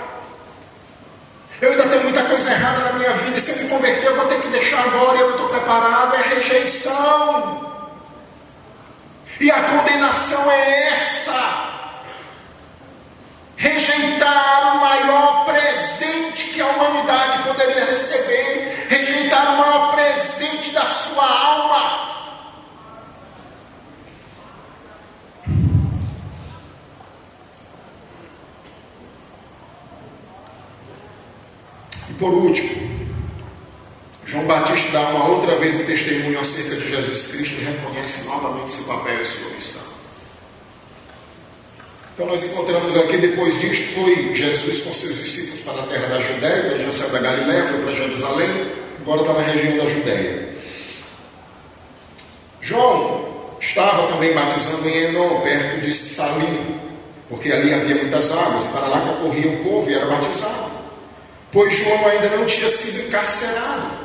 eu ainda tenho muita coisa errada na minha vida, e se eu me converter eu vou ter que deixar agora, e eu não estou preparado. É rejeição. E a condenação é essa: rejeitar o maior presente que a humanidade poderia receber, rejeitar o maior presente da sua alma. E por último, João Batista dá uma outra vez um testemunho acerca de Jesus Cristo e reconhece novamente seu papel e sua missão. Então nós encontramos aqui, depois disto, foi Jesus com seus discípulos para a terra da Judéia. Ele já saiu da Galiléia, foi para Jerusalém, agora está na região da Judéia. João estava também batizando em Enom, perto de Salim, porque ali havia muitas águas, e para lá que corria o povo e era batizado, pois João ainda não tinha sido encarcerado.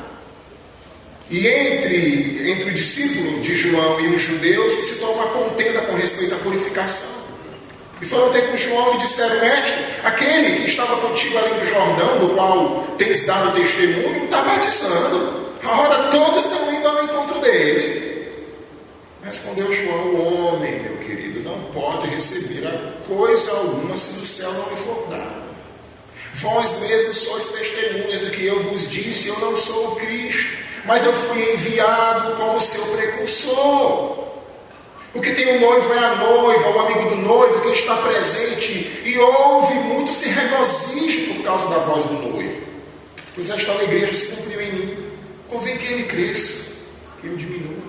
E entre o discípulo de João e os judeus se tornou uma contenda com respeito à purificação. E foram ter com João e disseram: mestre, aquele que estava contigo ali no Jordão, do qual tens dado testemunho, está batizando. Ora, todos estão indo ao encontro dele. Respondeu João: o homem, meu querido, não pode receber a coisa alguma se do céu não lhe for dado. Vós mesmos sois testemunhas do que eu vos disse, eu não sou o Cristo, mas eu fui enviado como seu precursor. O que tem o noivo é a noiva, o amigo do noivo que está presente e ouve muito, se regozija por causa da voz do noivo. Pois esta alegria já se cumpriu em mim. Convém que ele cresça, que eu diminua.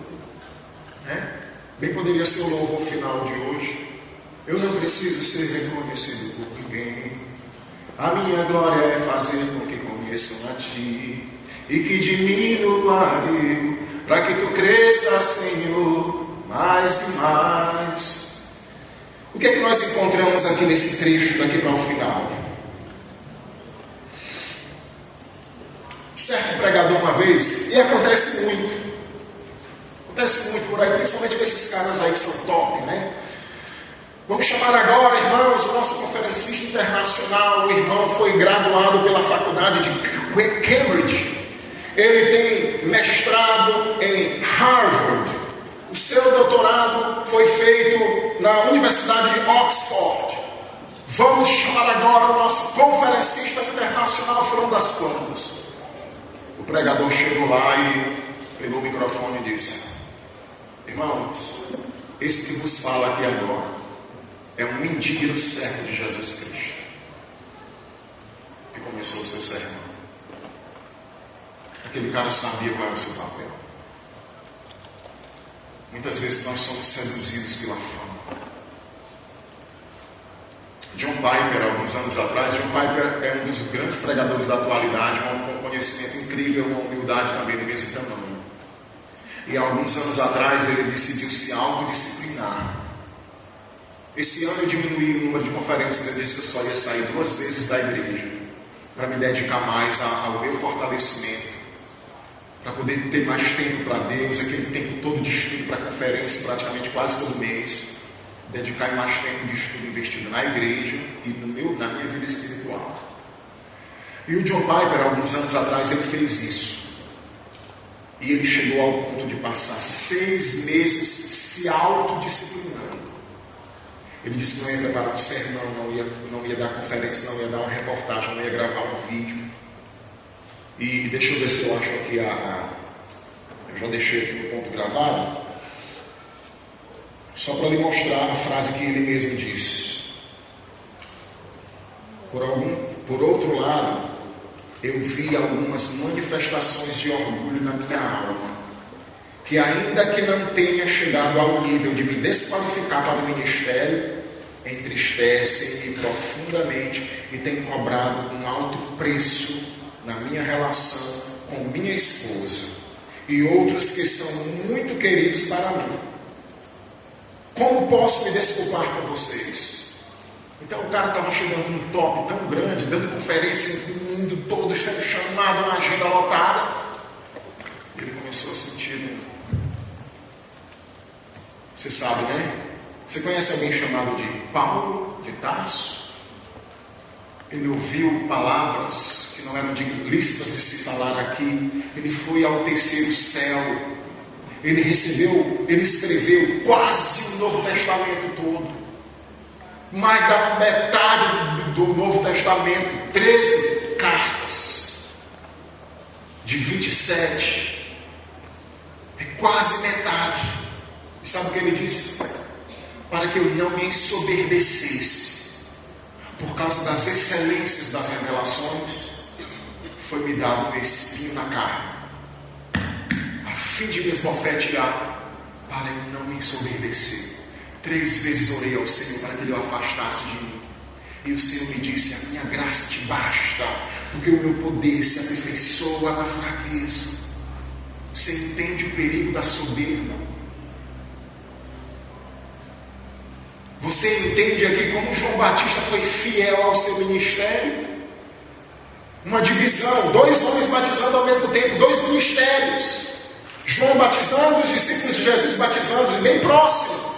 Bem poderia ser o louvor final de hoje. Eu não preciso ser reconhecido por ninguém. A minha glória é fazer com que conheçam a Ti e que diminua eu, para que Tu cresças, Senhor, mais e mais. O que é que nós encontramos aqui nesse trecho, daqui para o final? Certo pregador uma vez, e acontece muito por aí, principalmente com esses caras aí que são top, né? Vamos chamar agora, irmãos, o nosso conferencista internacional. O irmão foi graduado pela faculdade de Cambridge. Ele tem mestrado em Harvard. O seu doutorado foi feito na Universidade de Oxford. Vamos chamar agora o nosso conferencista internacional, Fernando das Plantas. O pregador chegou lá e pegou o microfone e disse: irmãos, esse que vos fala aqui agora é um indigno servo de Jesus Cristo. E começou o seu sermão. Aquele cara sabia qual era o seu papel. Muitas vezes nós somos seduzidos pela fama. John Piper, alguns anos atrás, John Piper é um dos grandes pregadores da atualidade, com um conhecimento incrível, uma humildade também do mesmo tamanho. E alguns anos atrás ele decidiu se autodisciplinar. Esse ano eu diminuí o número de conferências. Ele disse que eu só ia sair 2 vezes da igreja, para me dedicar mais ao meu fortalecimento, para poder ter mais tempo para Deus, aquele tempo todo de estudo para conferência, praticamente quase todo mês. Dedicar mais tempo de estudo investido na igreja e na minha vida espiritual. E o John Piper, alguns anos atrás, ele fez isso. E ele chegou ao ponto de passar 6 meses se autodisciplinando. Ele disse que não ia preparar um sermão, não ia dar conferência, não ia dar uma reportagem, não ia gravar um vídeo. E deixa eu ver se eu acho aqui eu já deixei aqui no ponto gravado. Só para lhe mostrar a frase que ele mesmo disse. Por outro lado, eu vi algumas manifestações de orgulho na minha alma, que ainda que não tenha chegado ao nível de me desqualificar para o ministério, entristecem-me profundamente e têm cobrado um alto preço na minha relação com minha esposa e outros que são muito queridos para mim. Como posso me desculpar com vocês? Então o cara estava chegando num top tão grande, dando conferência no mundo todo, sendo chamado, uma agenda lotada. Ele começou a sentir. Você sabe, né? Você conhece alguém chamado de Paulo de Tarso? Ele ouviu palavras que não eram lícitas de se falar aqui. Ele foi ao terceiro céu. Ele escreveu quase o Novo Testamento todo. Mais da metade do Novo Testamento, 13 cartas, de 27, é quase metade. E sabe o que ele disse? Para que eu não me ensoberbecesse, por causa das excelências das revelações, foi-me dado um espinho na carne, a fim de me esbofetear, para eu não me ensoberbecer. 3 vezes orei ao Senhor para que Ele o afastasse de mim. E o Senhor me disse: a minha graça te basta, porque o meu poder se aperfeiçoa na fraqueza. Você entende o perigo da soberba? Você entende aqui como João Batista foi fiel ao seu ministério? Uma divisão, 2 homens batizando ao mesmo tempo, 2 ministérios. João batizando, os discípulos de Jesus batizando, bem próximo.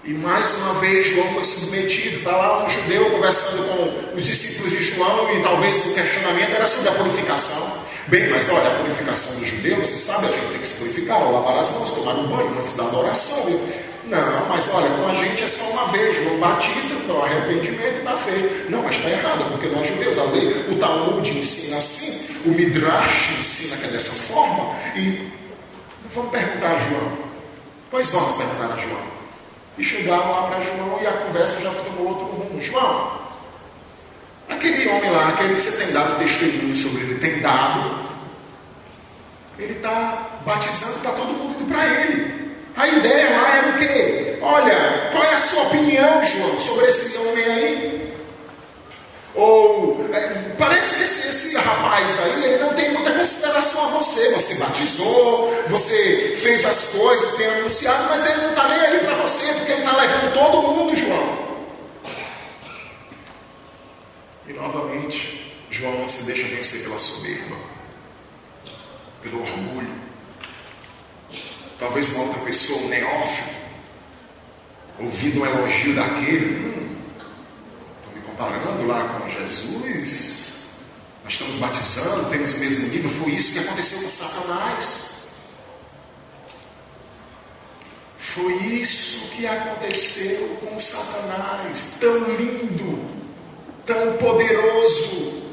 E mais uma vez João foi submetido. Está lá um judeu conversando com os discípulos de João, e talvez o questionamento era sobre a purificação. Bem, mas olha, a purificação do judeu, você sabe, a gente tem que se purificar ao lavar as mãos, tomar um banho antes da adoração. Não, mas olha, com a gente é só uma vez. João batiza para o arrependimento e está feio. Não, mas está errado, porque nós judeus, a lei, o Talmud ensina assim, o Midrash ensina que é dessa forma. E vamos perguntar a João. Pois vamos perguntar a João. E chegaram lá para João e a conversa já tomou outro rumo. João, aquele homem lá, aquele que você tem dado testemunho sobre ele, tem dado, ele está batizando, está todo mundo indo para ele. A ideia lá era o quê? Olha, qual é a sua opinião, João, sobre esse homem aí? Ou, parece que esse rapaz aí, ele não tem muita consideração a você. Você batizou, você fez as coisas, tem anunciado, mas ele não está nem aí para você, porque ele está levando todo mundo, João. E novamente, João não se deixa vencer pela soberba, pelo orgulho. Talvez uma outra pessoa, um neófito, ouvindo um elogio daquele, estou me comparando lá com Jesus, nós estamos batizando, temos o mesmo nível. Foi isso que aconteceu com Satanás. Foi isso que aconteceu com Satanás, tão lindo, tão poderoso,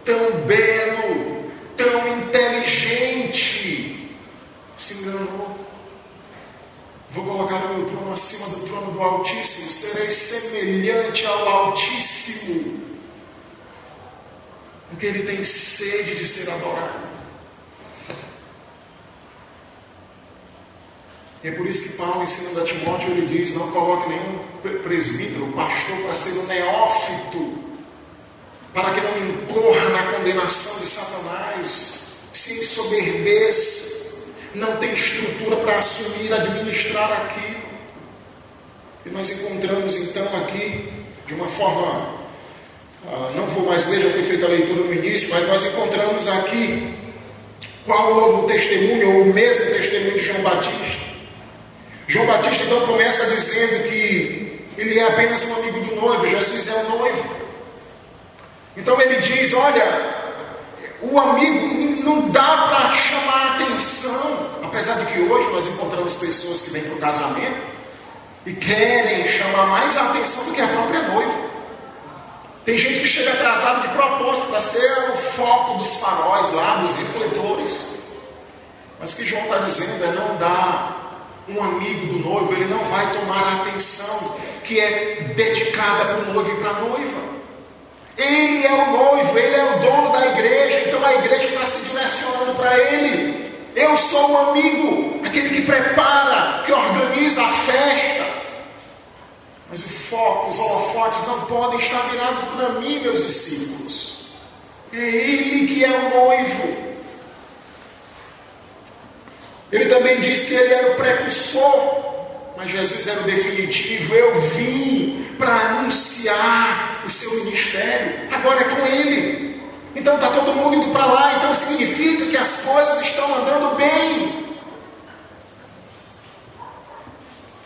tão belo, tão inteligente, se enganou. Vou colocar o meu trono acima do trono do Altíssimo, serei semelhante ao Altíssimo, porque ele tem sede de ser adorado. E é por isso que Paulo, ensinando a Timóteo, ele diz: não coloque nenhum presbítero, pastor, para ser um neófito, para que não incorra na condenação de Satanás, se ensoberbeça, não tem estrutura para assumir e administrar aquilo. E nós encontramos então aqui, de uma forma, não vou mais ler, já foi feita a leitura no início, mas nós encontramos aqui qual o novo testemunho, ou o mesmo testemunho de João Batista. João Batista então começa dizendo que ele é apenas um amigo do noivo, Jesus é o noivo. Então ele diz: olha, o amigo não dá para chamar a atenção, apesar de que hoje nós encontramos pessoas que vêm para o casamento e querem chamar mais a atenção do que a própria noiva. Tem gente que chega atrasado de propósito para ser o foco dos faróis lá, dos refletores. Mas o que João está dizendo é: não dá. Um amigo do noivo, ele não vai tomar a atenção que é dedicada para o noivo e para a noiva. Ele é o noivo, ele é o dono da igreja, então a igreja está se direcionando para ele. Eu sou o amigo, aquele que prepara, que organiza a festa. Mas o foco, os holofotes não podem estar virados para mim, meus discípulos. É ele que é o noivo. Ele também diz que ele era o precursor, mas Jesus era o definitivo. Eu vim para anunciar o seu ministério, agora é com ele. Então está todo mundo indo para lá, então significa que as coisas estão andando bem.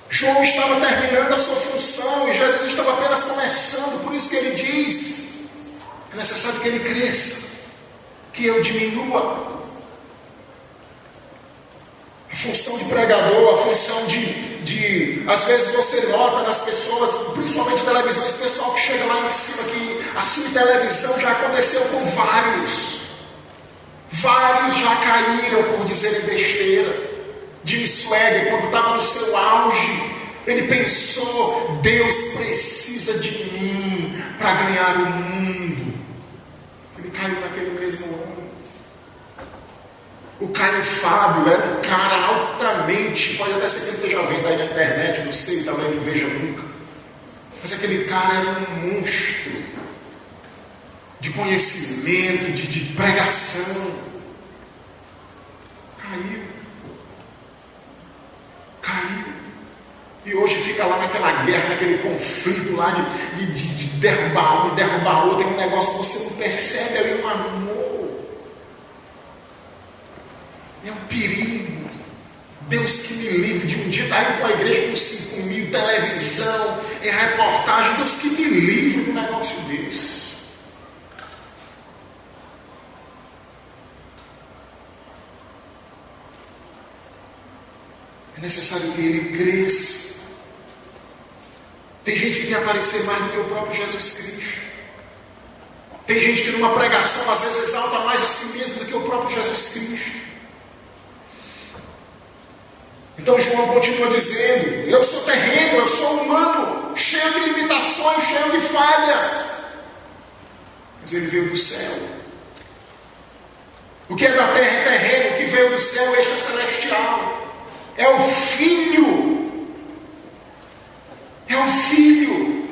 João estava terminando a sua função e Jesus estava apenas começando. Por isso que ele diz: é necessário que ele cresça, que eu diminua. A função de pregador, a função de às vezes você nota nas pessoas, principalmente televisão, esse pessoal que chega lá em cima, que assume televisão, já aconteceu com vários. Vários já caíram por dizerem besteira. Jimmy Swagger, quando estava no seu auge, ele pensou: Deus precisa de mim para ganhar o mundo. Ele caiu naquele mesmo ano. O Caio Fábio era um cara altamente, pode até ser que ele esteja vendo aí na internet, não sei, talvez não veja nunca, mas aquele cara era um monstro de conhecimento, de pregação. Caiu. E hoje fica lá naquela guerra, naquele conflito lá de derrubar um e derrubar outro. Tem um negócio que você não percebe ali, um amor. É um perigo. Deus que me livre de um dia estar indo para a igreja com 5 mil, televisão, reportagem. Deus que me livre de um negócio desse. É necessário que ele cresça quer aparecer mais do que o próprio Jesus Cristo. Tem gente que numa pregação às vezes exalta mais a si mesmo do que o próprio Jesus Cristo. Então João continua dizendo: eu sou terreno, eu sou humano, cheio de limitações, cheio de falhas. Mas ele veio do céu. O que é da terra é terreno, o que veio do céu é celestial. É o Filho. É o Filho.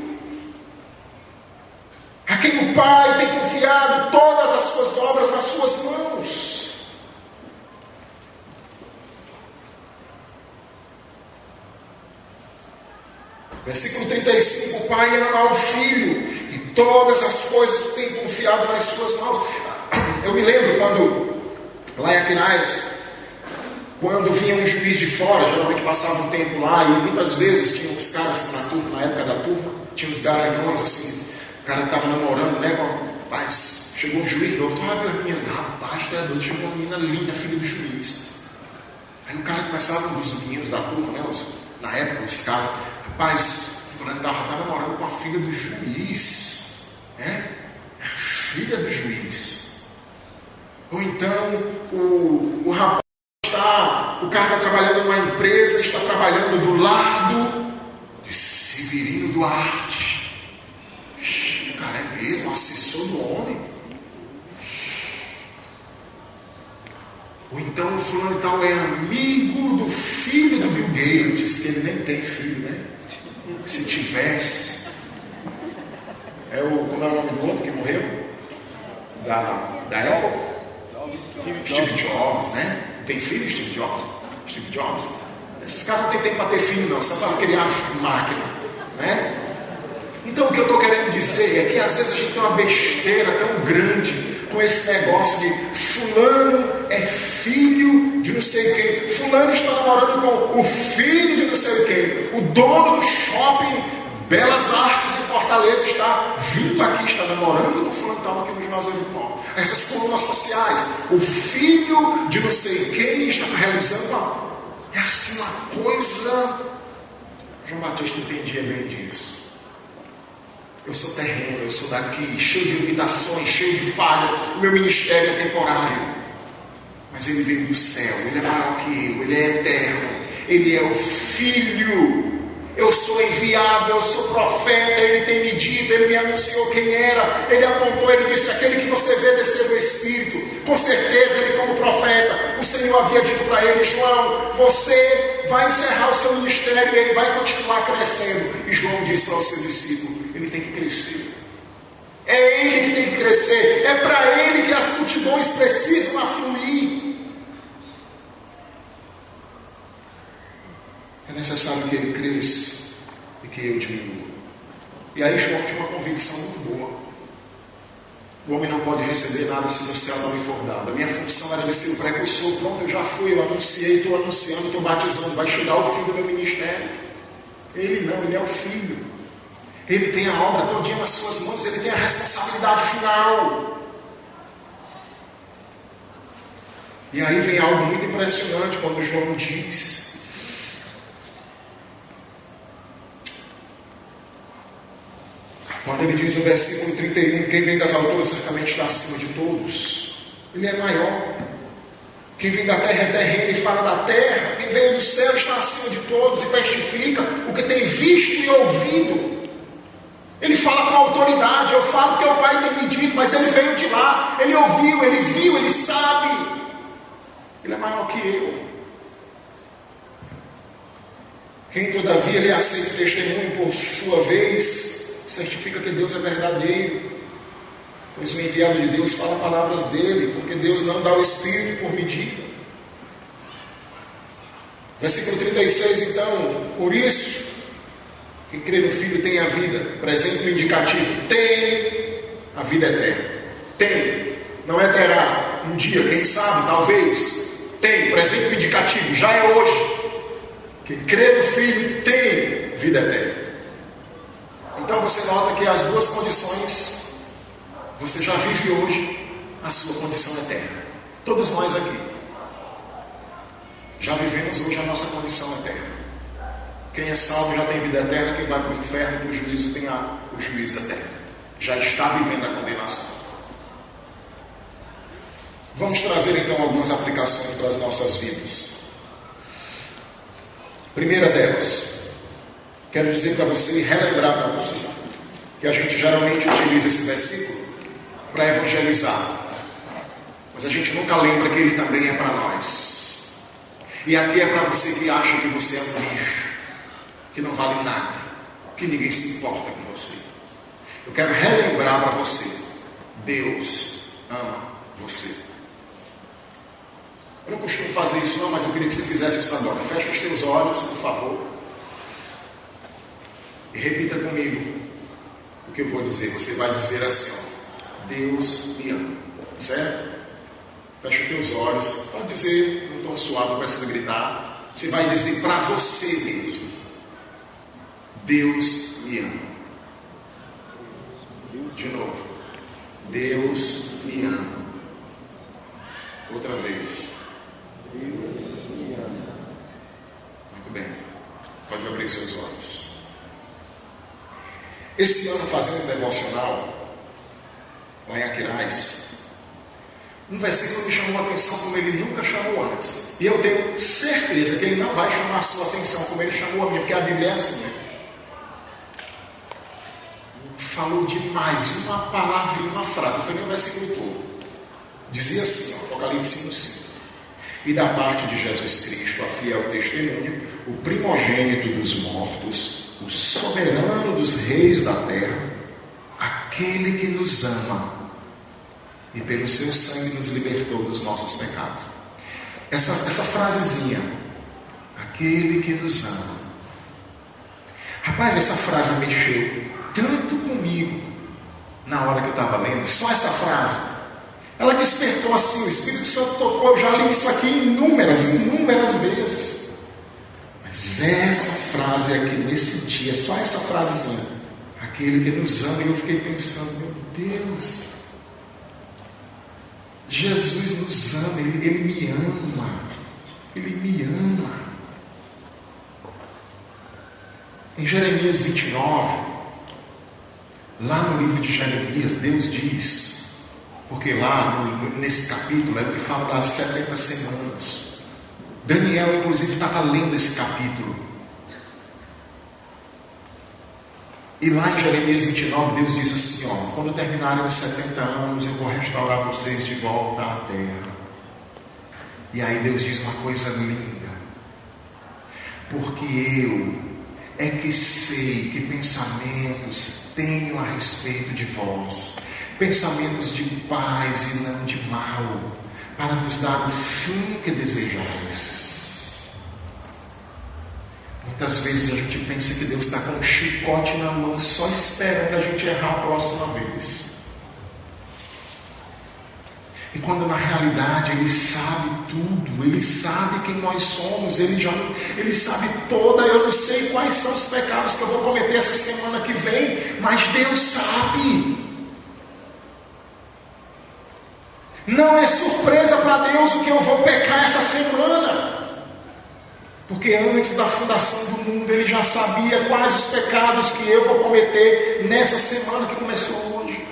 A quem o Pai tem confiado todas as suas obras nas suas mãos. Versículo 35, o Pai ama ao Filho e todas as coisas tem confiado nas suas mãos. Eu me lembro quando, lá em Aquiraz, quando vinha um juiz de fora, geralmente passava um tempo lá, e muitas vezes tinha uns caras na turma, na época da turma, tinha uns garanhões assim, o cara estava namorando, né, rapaz, chegou um juiz novo, tu vai ver a menina, rapaz, tu é doido, chegou uma menina linda, filha do juiz. Aí o cara começava, os meninos da turma, né, na época, os caras, rapaz, fulano estava namorando com a filha do juiz, né? A filha do juiz. Ou então, o rapaz o cara está trabalhando numa empresa, está trabalhando do lado de Severino Duarte. O cara é mesmo, assessor do homem. Ou então o fulano e tal é amigo do filho do Bill Gates, que ele nem tem filho, né? Se tivesse. Como é o nome do outro que morreu? Da Apple? Steve Jobs, né? Tem filho Steve Jobs? Steve Jobs? Esses caras não têm tempo para ter filho não, só para criar máquina, né? Então o que eu estou querendo dizer é que às vezes a gente tem uma besteira tão grande com esse negócio de fulano é filho de não sei quem, fulano está namorando com o filho de não sei quem, o dono do shopping Belas Artes em Fortaleza está vindo aqui, está namorando com fulano, estava aqui no Juazeiro do Norte. Essas colunas sociais, o filho de não sei quem está realizando uma... É assim uma coisa. João Batista entendia bem disso. Eu sou terreno, eu sou daqui, cheio de limitações, cheio de falhas. O meu ministério é temporário. Mas ele veio do céu, ele é maior que eu, ele é eterno. Ele é o Filho. Eu sou enviado, eu sou profeta, ele tem me dito, ele me anunciou quem era, ele apontou, ele disse, aquele que você vê descer do Espírito, com certeza ele como profeta, o Senhor havia dito para ele, João, você vai encerrar o seu ministério e ele vai continuar crescendo. E João disse para o seu discípulo, ele tem que crescer. É ele que tem que crescer, é para ele que as multidões precisam afluir. É necessário que ele cresça e que eu diminua. E aí João tinha uma convicção muito boa. O homem não pode receber nada se no céu não lhe for dado. A minha função era de ser o precursor. Pronto, eu já fui, eu anunciei, estou anunciando, estou batizando. Vai chegar o fim do meu ministério. Ele não, ele é o Filho. Ele tem a obra todinha nas suas mãos, ele tem a responsabilidade final. E aí vem algo muito impressionante quando João diz... Quando ele diz no versículo 31, quem vem das alturas certamente está acima de todos. Ele é maior. Quem vem da terra é terreno e fala da terra. Quem veio do céu está acima de todos e testifica o que tem visto e ouvido. Ele fala com autoridade. Eu falo porque o Pai tem me dito, mas ele veio de lá. Ele ouviu, ele viu, ele sabe. Ele é maior que eu. Quem todavia lhe aceita o testemunho por sua vez, certifica que Deus é verdadeiro, pois o enviado de Deus fala palavras dele, porque Deus não dá o Espírito por medida. Versículo 36, então, por isso, quem crê no Filho tem a vida, presente no indicativo, tem a vida eterna, tem, não é terá, um dia, quem sabe, talvez, tem, presente no indicativo, já é hoje. Quem crê no Filho tem vida eterna. Então você nota que as duas condições, você já vive hoje a sua condição eterna. Todos nós aqui já vivemos hoje a nossa condição eterna. Quem é salvo já tem vida eterna, quem vai para o inferno, para o juízo, tem o juízo eterno. Já está vivendo a condenação. Vamos trazer então algumas aplicações para as nossas vidas. Primeira delas, quero dizer para você e relembrar para você, que a gente geralmente utiliza esse versículo para evangelizar, mas a gente nunca lembra que ele também é para nós. E aqui é para você que acha que você é um lixo, que não vale nada, que ninguém se importa com você. Eu quero relembrar para você: Deus ama você. Eu não costumo fazer isso não, mas eu queria que você fizesse isso agora. Feche os teus olhos, por favor, e repita comigo o que eu vou dizer. Você vai dizer assim, ó: Deus me ama. Certo? Feche os teus olhos. Pode dizer num tom suave, não precisa gritar. Você vai dizer para você mesmo: Deus me ama. De novo: Deus me ama. Outra vez: Deus me ama. Muito bem. Pode abrir seus olhos. Esse ano, fazendo um devocional lá em Aquiraz, um versículo me chamou a atenção como ele nunca chamou antes. E eu tenho certeza que ele não vai chamar a sua atenção como ele chamou a minha, porque a Bíblia é assim, né? Falou demais, uma palavra e uma frase, não foi nem o versículo todo. Dizia assim, ó, Apocalipse 1:5: E da parte de Jesus Cristo, a fiel testemunha, o primogênito dos mortos, o soberano dos reis da terra, aquele que nos ama e pelo seu sangue nos libertou dos nossos pecados. Essa frasezinha, aquele que nos ama. Rapaz, essa frase mexeu tanto comigo na hora que eu estava lendo, só essa frase. Ela despertou assim, o Espírito Santo tocou. Eu já li isso aqui inúmeras vezes. Mas essa frase aqui, nesse dia, só essa frasezinha, aquele que nos ama, e eu fiquei pensando: meu Deus, Jesus nos ama, Ele me ama, Ele me ama. Em Jeremias 29, lá no livro de Jeremias, Deus diz, porque lá nesse capítulo é o que fala das 70 semanas. Daniel, inclusive, estava lendo esse capítulo. E lá em Jeremias 29, Deus diz assim, ó: quando terminarem os 70 anos, eu vou restaurar vocês de volta à terra. E aí Deus diz uma coisa linda: porque eu é que sei que pensamentos tenho a respeito de vós, pensamentos de paz e não de mal, para vos dar o fim que desejais. Muitas vezes a gente pensa que Deus está com um chicote na mão, só esperando a gente errar a próxima vez. E quando na realidade Ele sabe tudo, Ele sabe quem nós somos, Ele sabe toda. Eu não sei quais são os pecados que eu vou cometer essa semana que vem, mas Deus sabe. Não é surpresa para Deus o que eu vou pecar essa semana, porque antes da fundação do mundo Ele já sabia quais os pecados que eu vou cometer nessa semana que começou hoje.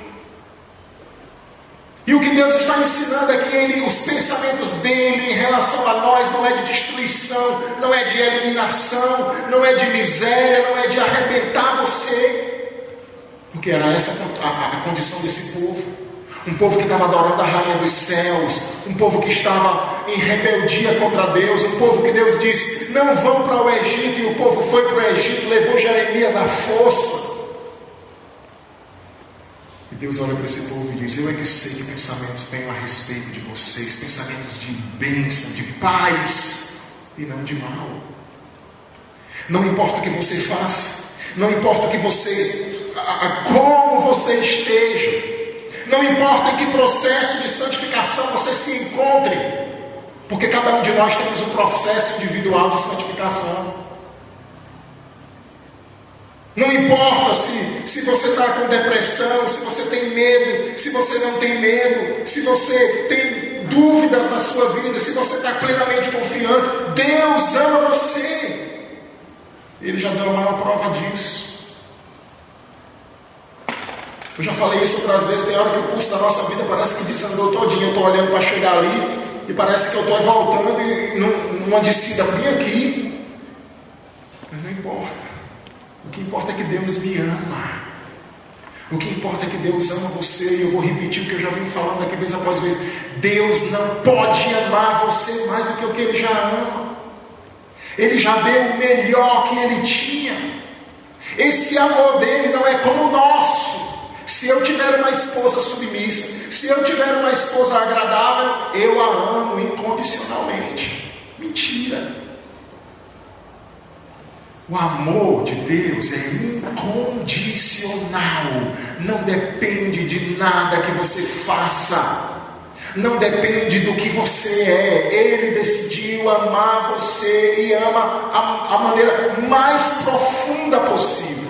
E o que Deus está ensinando aqui, os pensamentos dele em relação a nós não é de destruição, não é de eliminação, não é de miséria, não é de arrebentar você, porque era essa a condição desse povo. Um povo que estava adorando a rainha dos céus, um povo que estava em rebeldia contra Deus, um povo que Deus disse: não vão para o Egito, e o povo foi para o Egito, levou Jeremias à força. E Deus olha para esse povo e diz: eu é que sei que pensamentos tenho a respeito de vocês, pensamentos de bênção, de paz e não de mal. Não importa o que você faça, não importa o que você, como você esteja, não importa em que processo de santificação você se encontre, porque cada um de nós temos um processo individual de santificação. Não importa se você está com depressão, se você tem medo, se você não tem medo, se você tem dúvidas na sua vida, se você está plenamente confiante, Deus ama você. Ele já deu a maior prova disso. Eu já falei isso outras vezes. Tem hora que o curso da nossa vida parece que desandou todinho. Eu estou olhando para chegar ali e parece que eu estou voltando numa descida bem aqui. Mas não importa. O que importa é que Deus me ama. O que importa é que Deus ama você. E eu vou repetir o que eu já vim falando aqui vez após vez. Deus não pode amar você mais do que o que Ele já ama. Ele já deu o melhor que Ele tinha. Esse amor dele não é como o nosso. Se eu tiver uma esposa submissa, se eu tiver uma esposa agradável, eu a amo incondicionalmente. Mentira. O amor de Deus é incondicional. Não depende de nada que você faça. Não depende do que você é. Ele decidiu amar você e ama a maneira mais profunda possível.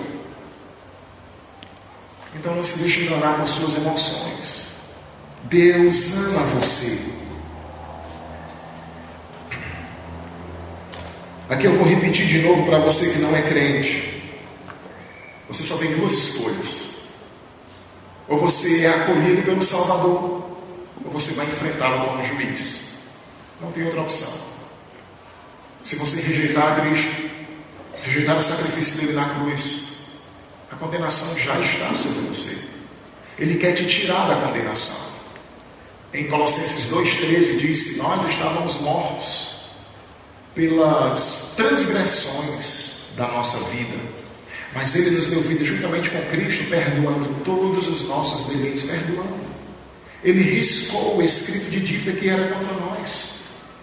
Então não se deixe enganar com suas emoções. Deus ama você. Aqui eu vou repetir de novo para você que não é crente. Você só tem duas escolhas. Ou você é acolhido pelo Salvador, ou você vai enfrentá-lo como juiz. Não tem outra opção. Se você rejeitar Cristo, rejeitar o sacrifício dele na cruz, a condenação já está sobre você. Ele quer te tirar da condenação. Em Colossenses 2,13 diz que nós estávamos mortos pelas transgressões da nossa vida, mas Ele nos deu vida juntamente com Cristo, perdoando todos os nossos delitos, perdoando. Ele riscou o escrito de dívida que era contra nós.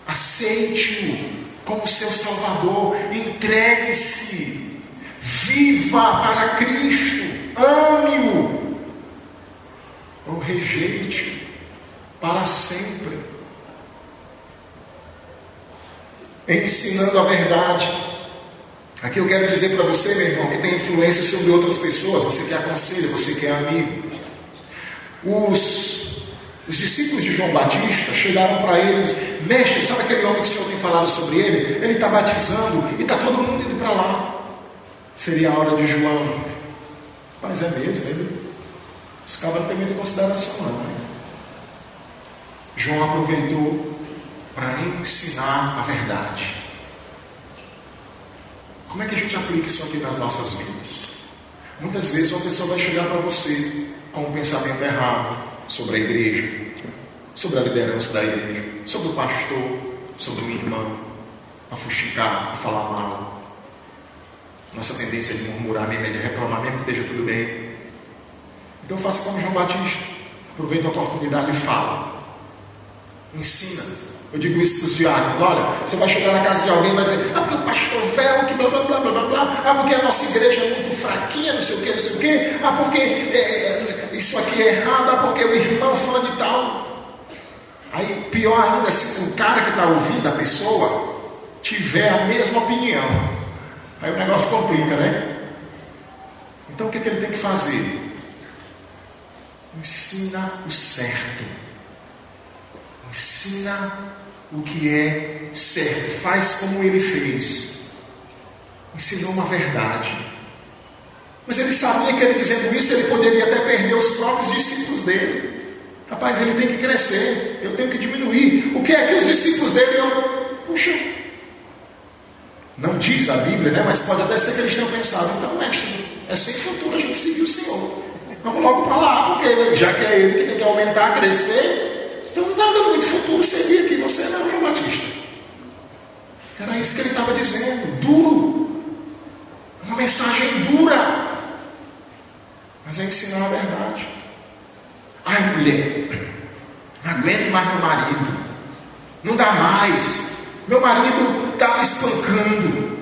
Aceite-o como seu Salvador, entregue-se, viva para Cristo, ame-o, ou rejeite-o para sempre. Ensinando a verdade. Aqui eu quero dizer para você, meu irmão, que tem influência sobre outras pessoas, você que aconselha, você que é amigo. Os discípulos de João Batista chegaram para ele e disseram: mestre, sabe aquele homem que o senhor tem falado sobre ele? Ele está batizando e está todo mundo indo para lá. Seria a hora de João. Mas é mesmo, esse cara não tem muita consideração não, né? João aproveitou para ensinar a verdade. Como é que a gente aplica isso aqui nas nossas vidas? Muitas vezes uma pessoa vai chegar para você com um pensamento errado sobre a igreja, sobre a liderança da igreja, sobre o pastor, sobre o irmão, a fuxicar, a falar mal. Nossa tendência é de murmurar mesmo, é de reclamar mesmo que esteja tudo bem. Então faça como João Batista. Aproveita a oportunidade e fala. Ensina. Eu digo isso para os diáconos: olha, você vai chegar na casa de alguém e vai dizer: porque o pastor velho, que blá blá blá blá blá, porque a nossa igreja é muito fraquinha, não sei o que, não sei o que, porque isso aqui é errado, porque o irmão fulano de tal. Aí pior ainda, se o cara que está ouvindo a pessoa tiver a mesma opinião, aí o negócio complica, né? Então o que ele tem que fazer? Ensina o certo. Ensina o que é certo. Faz como ele fez. Ensinou uma verdade. Mas ele sabia que ele dizendo isso, ele poderia até perder os próprios discípulos dele. Rapaz, ele tem que crescer, eu tenho que diminuir. O que é que os discípulos dele iam? Puxa, não diz a Bíblia, né? Mas pode até ser que eles tenham pensado: então, mestre, é sem futuro a gente seguir o Senhor. Vamos logo para lá, porque já que é Ele que tem que aumentar, crescer, então não está dando muito futuro seguir aqui. Você não, João Batista. Era isso que ele estava dizendo. Duro. Uma mensagem dura. Mas é ensinar a verdade. Ai, mulher, não aguento mais meu marido. Não dá mais. Meu marido está me espancando.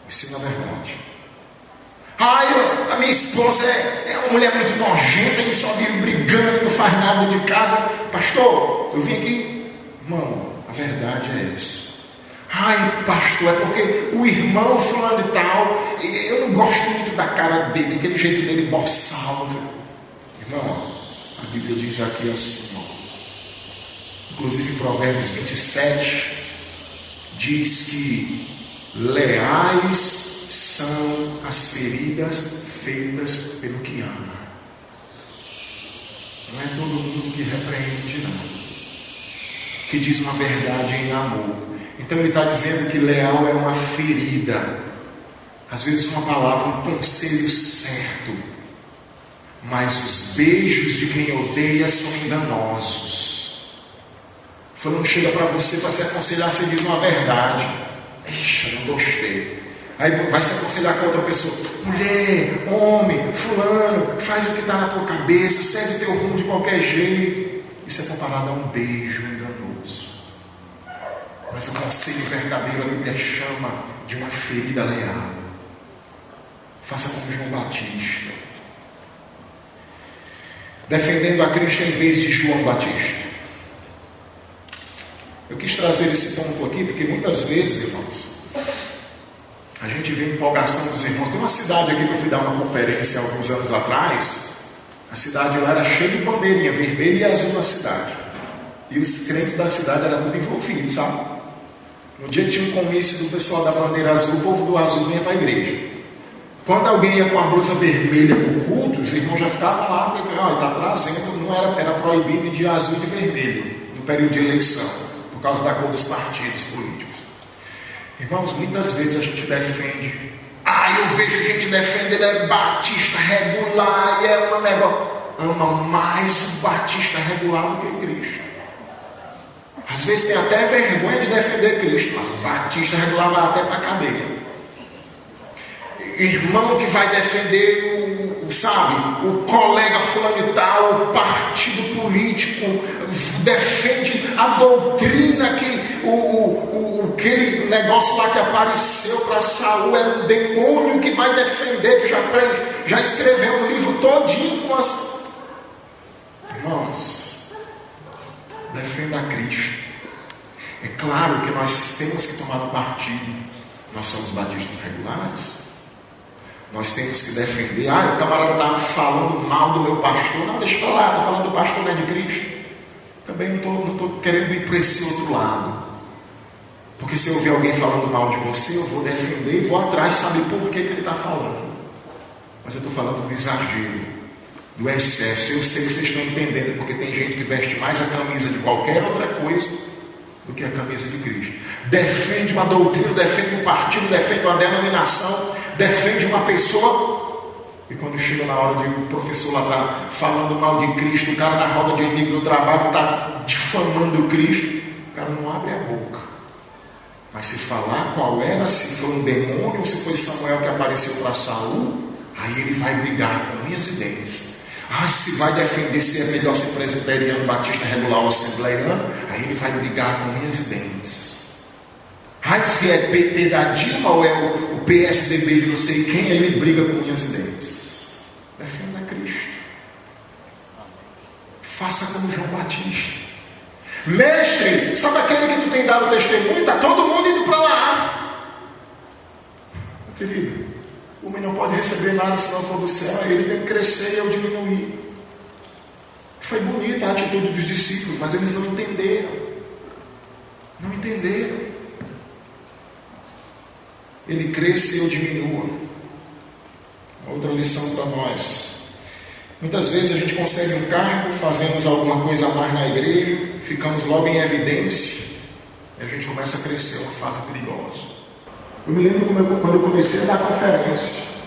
Ensina a verdade. Ai, a minha esposa é uma mulher muito nojenta e só vive brigando, não faz nada de casa. Pastor, eu vim aqui. Irmão, a verdade é essa. Ai, pastor, é porque o irmão fulano de tal, eu não gosto muito da cara dele, aquele jeito dele boçal. Irmão, a Bíblia diz aqui assim, inclusive Provérbios 27 diz que Leais são as feridas feitas pelo que ama. Não é todo mundo que repreende, não, que diz uma verdade em amor. Então ele está dizendo que leal é uma ferida, às vezes uma palavra, um conselho certo, mas os beijos de quem odeia são enganosos. Fulano chega para você para se aconselhar, você diz uma verdade, ixi, não gostei. Aí vai se aconselhar com outra pessoa, mulher, homem, fulano, faz o que está na tua cabeça, segue o teu rumo de qualquer jeito. Isso é comparado a um beijo enganoso. Mas o conselho verdadeiro, a Bíblia chama de uma ferida leal. Faça como João Batista, defendendo a Cristo em vez de João Batista. Eu quis trazer esse ponto aqui, porque muitas vezes, irmãos, a gente vê a empolgação dos irmãos. Tem uma cidade aqui que eu fui dar uma conferência há alguns anos atrás. A cidade lá era cheia de bandeirinha vermelha e azul na cidade. E os crentes da cidade eram tudo envolvidos, sabe? No dia que tinha um comício do pessoal da bandeira azul, o povo do azul vinha para a igreja. Quando alguém ia com a blusa vermelha para o culto, os irmãos já ficavam lá, ele está trazendo, não era proibido de azul e de vermelho no período de eleição, por causa da cor dos partidos políticos. Irmãos, muitas vezes a gente defende, eu vejo gente defender batista regular, e é um negócio, ama mais o batista regular do que Cristo. Às vezes tem até vergonha de defender Cristo, mas o batista regular vai até para a cadeia. Irmão que vai defender o colega fulano e tal, o partido político, defende a doutrina que aquele negócio lá que apareceu para Saul era um demônio que vai defender, que já escreveu um livro todinho com as... Irmãos, defenda a Cristo. É claro que nós temos que tomar um partido. Nós somos batistas regulares. Nós temos que defender. O camarada está falando mal do meu pastor. Não, deixa para lá, está falando do pastor, não é de Cristo. Também não estou querendo ir para esse outro lado. Porque se eu ouvir alguém falando mal de você, eu vou defender e vou atrás de saber por que ele está falando. Mas eu estou falando do exagero, do excesso. Eu sei que vocês estão entendendo, porque tem gente que veste mais a camisa de qualquer outra coisa do que a camisa de Cristo. Defende uma doutrina, defende um partido, defende uma denominação, defende uma pessoa, e quando chega na hora de o professor lá está falando mal de Cristo, o cara na roda de amigo do trabalho está difamando Cristo, o cara não abre a boca. Mas se falar qual era, se foi um demônio ou se foi Samuel que apareceu para Saul, aí ele vai brigar com unhas e dentes. Se vai defender se é melhor ser presbiteriano, batista regular ou assembleiano, aí ele vai brigar com unhas e dentes. Se é PT da Dilma ou é o PSDB de não sei quem, aí ele briga com unhas e dentes. Defenda Cristo. Faça como João Batista. Mestre, sabe aquele que tu tem dado testemunho? Está todo mundo indo para lá. Meu querido, o homem não pode receber nada se não for do céu. Ele tem que crescer e eu diminuir. Foi bonita a atitude dos discípulos, mas eles não entenderam. Não entenderam. Ele cresce e eu diminua. Outra lição para nós. Muitas vezes a gente consegue um cargo, fazemos alguma coisa a mais na igreja, ficamos logo em evidência, e a gente começa a crescer, uma fase perigosa. Eu me lembro quando eu comecei a dar conferência.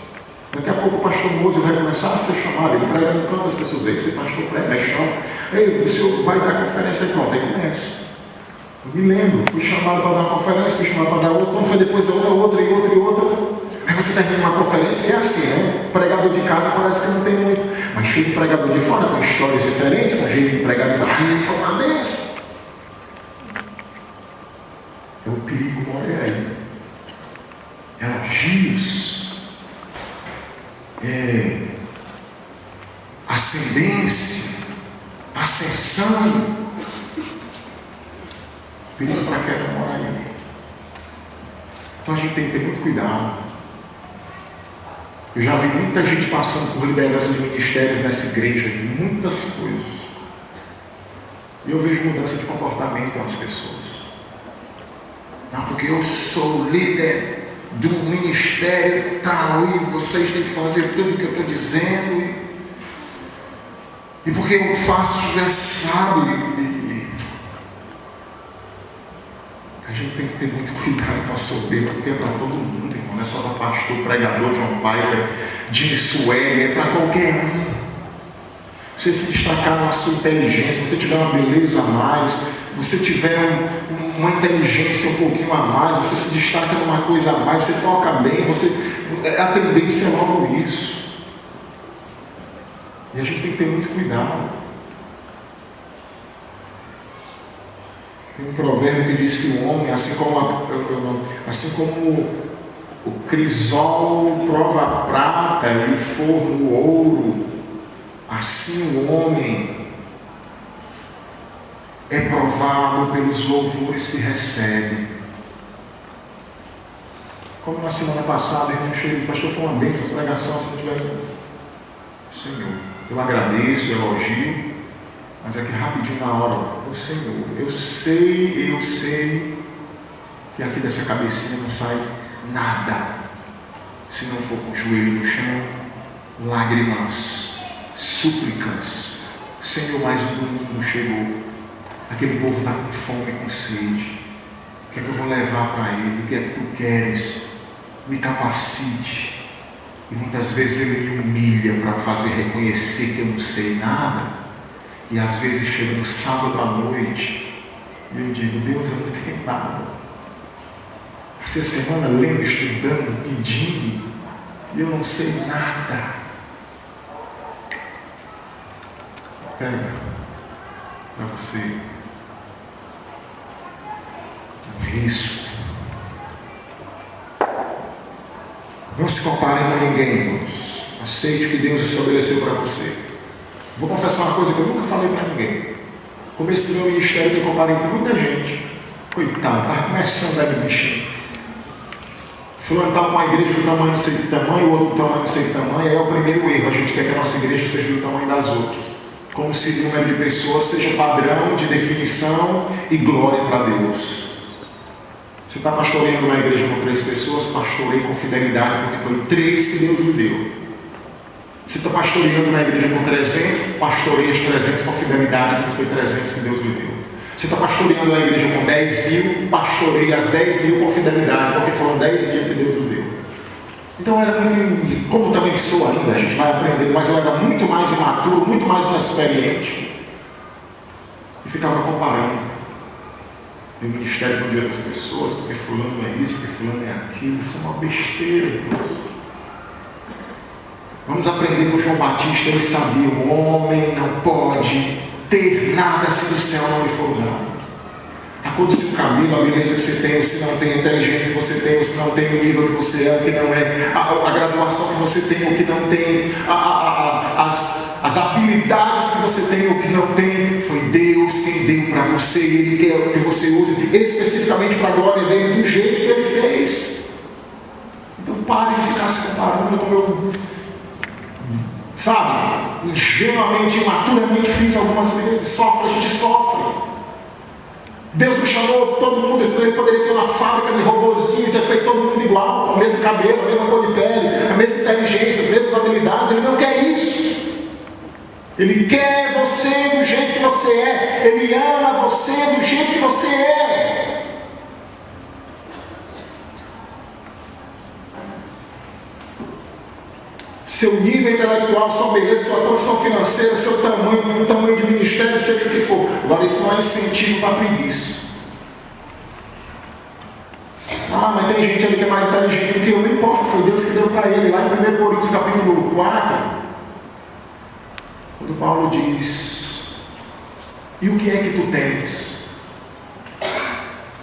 Daqui a pouco o pastor Moza vai começar a ser chamado, ele prega no canto, as pessoas veem, você pastor prega, aí chama. Ei, o senhor vai dar conferência, aí pronto, aí começa. Eu me lembro, fui chamado para dar uma conferência, fui chamado para dar outra, quando foi depois outra. Aí você termina uma conferência e é assim, né? O pregador de casa parece que não tem muito, mas chega o pregador de fora com histórias diferentes, com jeito de pregar, e foi uma benção. O perigo mora aí. Elogios, ascendência, ascensão. O perigo para quem não mora aí. Então a gente tem que ter muito cuidado. Eu já vi muita gente passando por liderança de ministérios nessa igreja, muitas coisas. E eu vejo mudança de comportamento nas pessoas. Não, porque eu sou líder. do ministério tal, e vocês têm que fazer tudo o que eu estou dizendo, e porque eu faço, já sabe. A gente tem que ter muito cuidado com a soberba, porque é para todo mundo, irmão. Não é só para pastor, pregador, John Piper, Jimmy Swagger, é para qualquer um. Você se destacar na sua inteligência, você tiver uma beleza a mais, você tiver uma inteligência um pouquinho a mais, você se destaca numa coisa a mais, você toca bem, a tendência é logo isso. E a gente tem que ter muito cuidado. Tem um provérbio que diz que o homem, assim como o crisol prova a prata e o forno o ouro, assim o homem é provado pelos louvores que recebe. Como na semana passada, irmão Cheiro, pastor, foi uma bênção a pregação, se não tivesse... Senhor, eu agradeço, eu elogio, mas aqui rapidinho na hora, o Senhor, eu sei que aqui dessa cabecinha não sai nada, se não for com o joelho no chão, lágrimas, súplicas. Senhor, mais um domingo chegou, aquele povo está com fome, com sede, o que é que eu vou levar para ele? O que é que tu queres? Me capacite. E muitas vezes ele me humilha para fazer reconhecer que eu não sei nada. E às vezes chega no sábado à noite e eu digo, Deus, eu não tenho nada. Passei a semana lendo, estudando, pedindo, e eu não sei nada. Pega para você um risco. Não se compare com ninguém, irmãos. Aceite o que Deus estabeleceu para você. Vou confessar uma coisa que eu nunca falei para ninguém. No começo do meu ministério eu comparei com muita gente. Coitado, estava começando a me mexer. Fulano estava com uma igreja do tamanho não sei que tamanho, o outro do tamanho não sei que tamanho. Aí é o primeiro erro. A gente quer que a nossa igreja seja do tamanho das outras. Como se o número de pessoas seja padrão de definição e glória para Deus. Você está pastoreando uma igreja com 3 pessoas, pastoreie com fidelidade, porque foi 3 que Deus lhe deu. Você está pastoreando uma igreja com 300, pastoreie as 300 com fidelidade, porque foi 300 que Deus lhe deu. Você está pastoreando uma igreja com 10.000, pastoreie as 10.000 com fidelidade, porque foram 10.000 que Deus lhe deu. Então era muito, como também sou ainda, a gente vai aprendendo, mas eu era muito mais imaturo, muito mais inexperiente. E ficava comparando o ministério com o dia das pessoas, porque fulano é isso, porque fulano é aquilo. Isso é uma besteira, irmãos. Vamos aprender com João Batista. Ele sabia, o homem não pode ter nada se do céu não lhe for dado. A cor do seu cabelo, a beleza que você tem, ou se não tem, a inteligência que você tem, ou se não tem, o nível que você é, o que não é, a graduação que você tem, o que não tem, as habilidades que você tem, o que não tem, foi Deus quem deu para você, Ele quer que você use especificamente para a glória dele, do jeito que Ele fez. Então pare de ficar se comparando com o meu, sabe, ingenuamente, imaturamente fiz algumas vezes. Sofre, a gente sofre. Deus nos chamou todo mundo, senão Ele poderia ter uma fábrica de robozinho e ter feito todo mundo igual, com o mesmo cabelo, a mesma cor de pele, a mesma inteligência, as mesmas habilidades. Ele não quer isso. Ele quer você do jeito que você é. Ele ama você do jeito que você é. Seu nível intelectual, sua beleza, sua condição financeira, seu tamanho, o tamanho de ministério, seja o que for. Agora, isso não é incentivo para a preguiça. Ah, mas tem gente ali que é mais inteligente do que eu. Não importa, foi Deus que deu para ele. Lá em 1 Coríntios capítulo 4, quando Paulo diz: e o que é que tu tens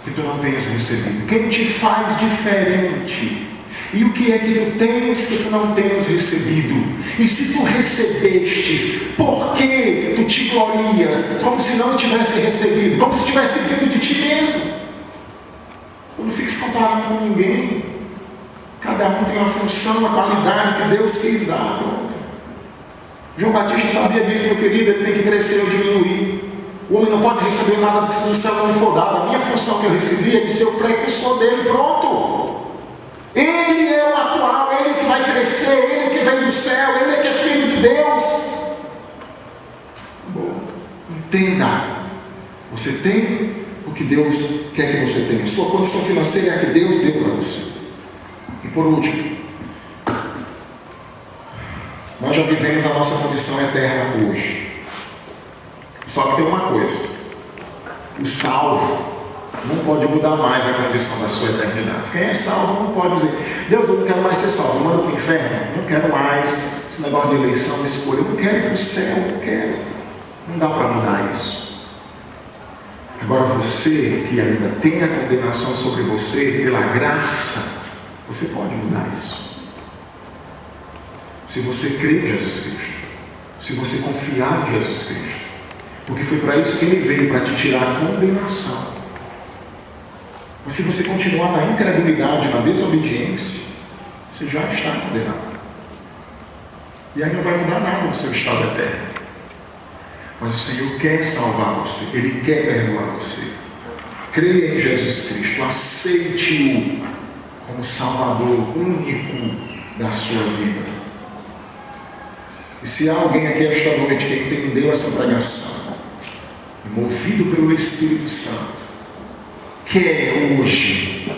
que tu não tenhas recebido? Quem te faz diferente? E o que é que tu tens que tu não tenhas recebido? E se tu recebestes, por que tu te glorias como se não tivesse recebido? Como se tivesse vindo de ti mesmo? Não fique se comparando com ninguém. Cada um tem uma função, uma qualidade que Deus quis dar. João Batista sabia disso, meu querido. Ele tem que crescer ou diminuir. O homem não pode receber nada do que do céu não lhe for dado. A minha função que eu recebi é de ser o precursor dele. Pronto. Ele é o atual, Ele que vai crescer, Ele que vem do céu, Ele que é Filho de Deus. Bom, entenda, você tem o que Deus quer que você tenha. Sua condição financeira é a que Deus deu para você. E por último, nós já vivemos a nossa condição eterna hoje. Só que tem uma coisa: o salvo não pode mudar mais a condição da sua eternidade. Quem é salvo não pode dizer: Deus, eu não quero mais ser salvo, eu mando para o inferno, não quero mais esse negócio de eleição, de escolha, eu não quero ir para o céu, eu não quero. Não dá para mudar isso. Agora você que ainda tem a condenação sobre você, pela graça, você pode mudar isso. Se você crer em Jesus Cristo, se você confiar em Jesus Cristo, porque foi para isso que Ele veio, para te tirar a condenação. Mas se você continuar na incredulidade, na desobediência, você já está condenado. E aí não vai mudar nada no seu estado eterno. Mas o Senhor quer salvar você, Ele quer perdoar você. Creia em Jesus Cristo, aceite-o como Salvador único da sua vida. E se há alguém aqui esta noite que entendeu essa pregação, movido pelo Espírito Santo, quer hoje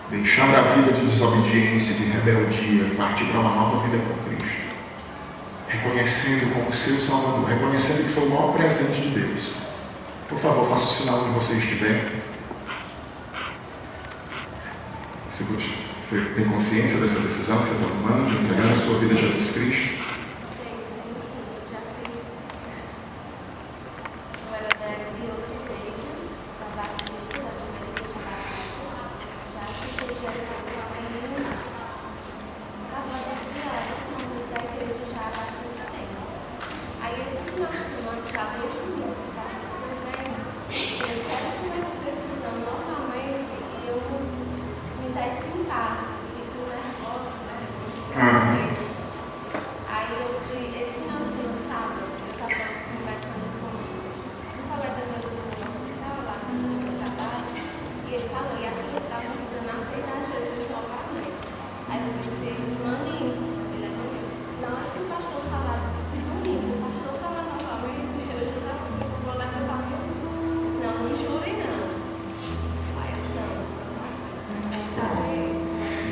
deixar a vida de desobediência, de rebeldia, e partir para uma nova vida com Cristo, reconhecendo como seu Salvador, reconhecendo que foi o maior presente de Deus, por favor, faça o sinal onde você estiver. Você tem consciência dessa decisão que você está tomando, de entregar a sua vida a Jesus Cristo?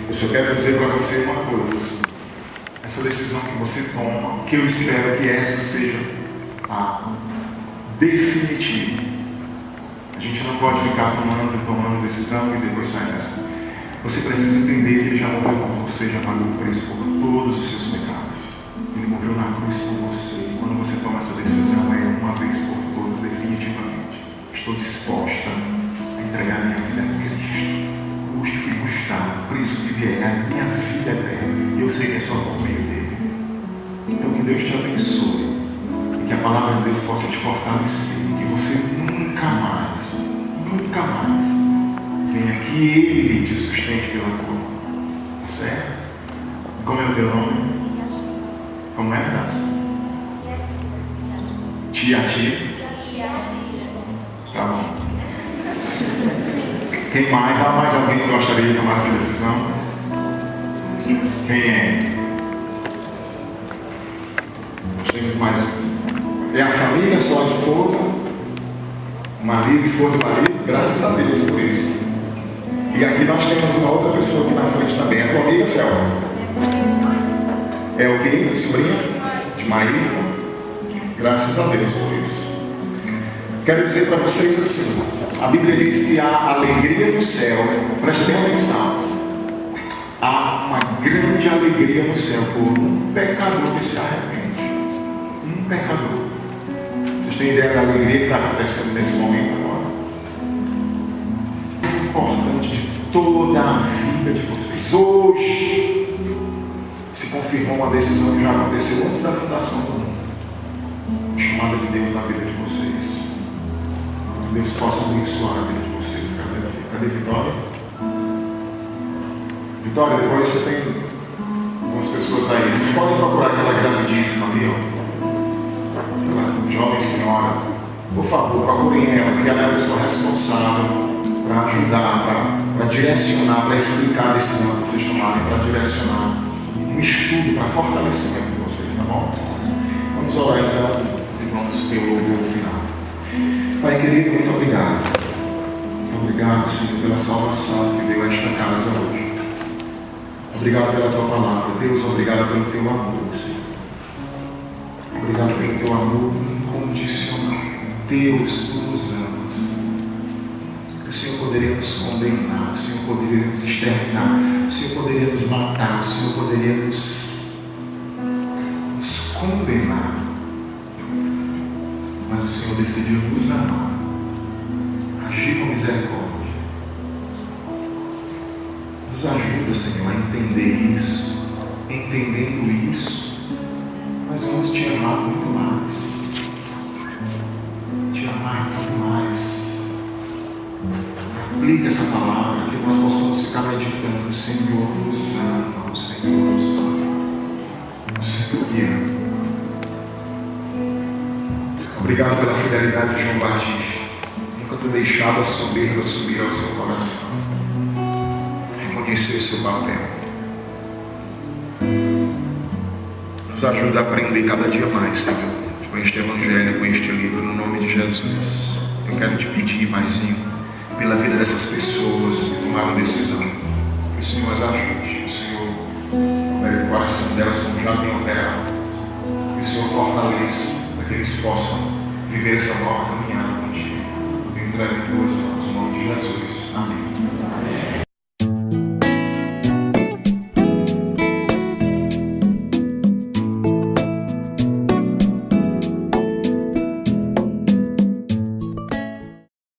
Eu só quero dizer para você uma coisa, assim, essa decisão que você toma, que eu espero que essa seja a definitiva. A gente não pode ficar tomando decisão e depois sair dessa. Você precisa entender que Ele já morreu por você, já pagou o preço por todos os seus pecados. Ele morreu na cruz por você. E quando você toma essa decisão, é uma vez por todas, definitivamente. Estou disposta a entregar minha vida a Cristo. Custe o que custar, o preço que vier, a minha vida eterna. E eu sei que é só por meio dele. Então que Deus te abençoe. E que a palavra de Deus possa te fortalecer. E que você nunca mais venha que Ele te sustente pela cor. Certo? Como é o teu nome? Como é, Graça? Tia. Tá bom. Quem mais? Há mais alguém que gostaria de tomar essa decisão? Quem é? Nós temos mais. É a família, só a esposa? Marido, esposa e marido? Graças a Deus por isso. E aqui nós temos uma outra pessoa aqui na frente também. É a tua amiga, Selma? É o quê? Sobrinha? De marido? Graças a Deus por isso. Quero dizer para vocês assim. A Bíblia diz que há alegria no céu. Preste bem atenção. Há uma grande alegria no céu por um pecador que se arrepende. Um pecador. Vocês têm ideia da alegria que está acontecendo nesse momento agora? O mais importante de toda a vida de vocês. Hoje se confirmou uma decisão que já aconteceu antes da fundação do mundo. A chamada de Deus na vida de vocês. Que Deus possa abençoar a vida de vocês. Cadê Vitória? Vitória, depois você tem algumas pessoas aí. Vocês podem procurar aquela gravidíssima ali, ó. Aquela jovem senhora. Por favor, procurem ela, porque ela é a pessoa responsável para ajudar, para direcionar, para explicar a decisão que vocês tomarem, para direcionar um estudo para fortalecimento de vocês, tá bom? Vamos orar então e vamos ter o louvor final. Pai querido, muito obrigado. Muito obrigado, Senhor, pela salvação que deu a esta casa hoje. Obrigado pela tua palavra. Deus, obrigado pelo teu amor, Senhor. Obrigado pelo teu amor incondicional. Deus, tu nos amas. O Senhor poderia nos condenar, o Senhor poderia nos exterminar, o Senhor poderia nos matar, o Senhor poderia nos condenar. Mas o Senhor decidiu nos amar, agir com misericórdia. Nos ajuda, Senhor, a entender isso. Entendendo isso, nós vamos te amar muito mais. Te amar muito mais. Aplica essa palavra, que nós possamos ficar meditando. O Senhor nos ama, o Senhor nos ama, o Senhor me ama. Obrigado pela fidelidade de João Batista. Nunca ter deixado a soberba subir ao seu coração. Reconhecer o seu papel. Nos ajuda a aprender cada dia mais, Senhor, com este Evangelho, com este livro, no nome de Jesus. Eu quero te pedir, Paizinho, pela vida dessas pessoas que tomaram decisão, que o Senhor as ajude, que o Senhor, o coração delas como já bem operado, que o Senhor fortaleça, para que eles possam viver essa nova caminhada contigo. Eu entrego em tuas mãos, no nome de Jesus. Amém.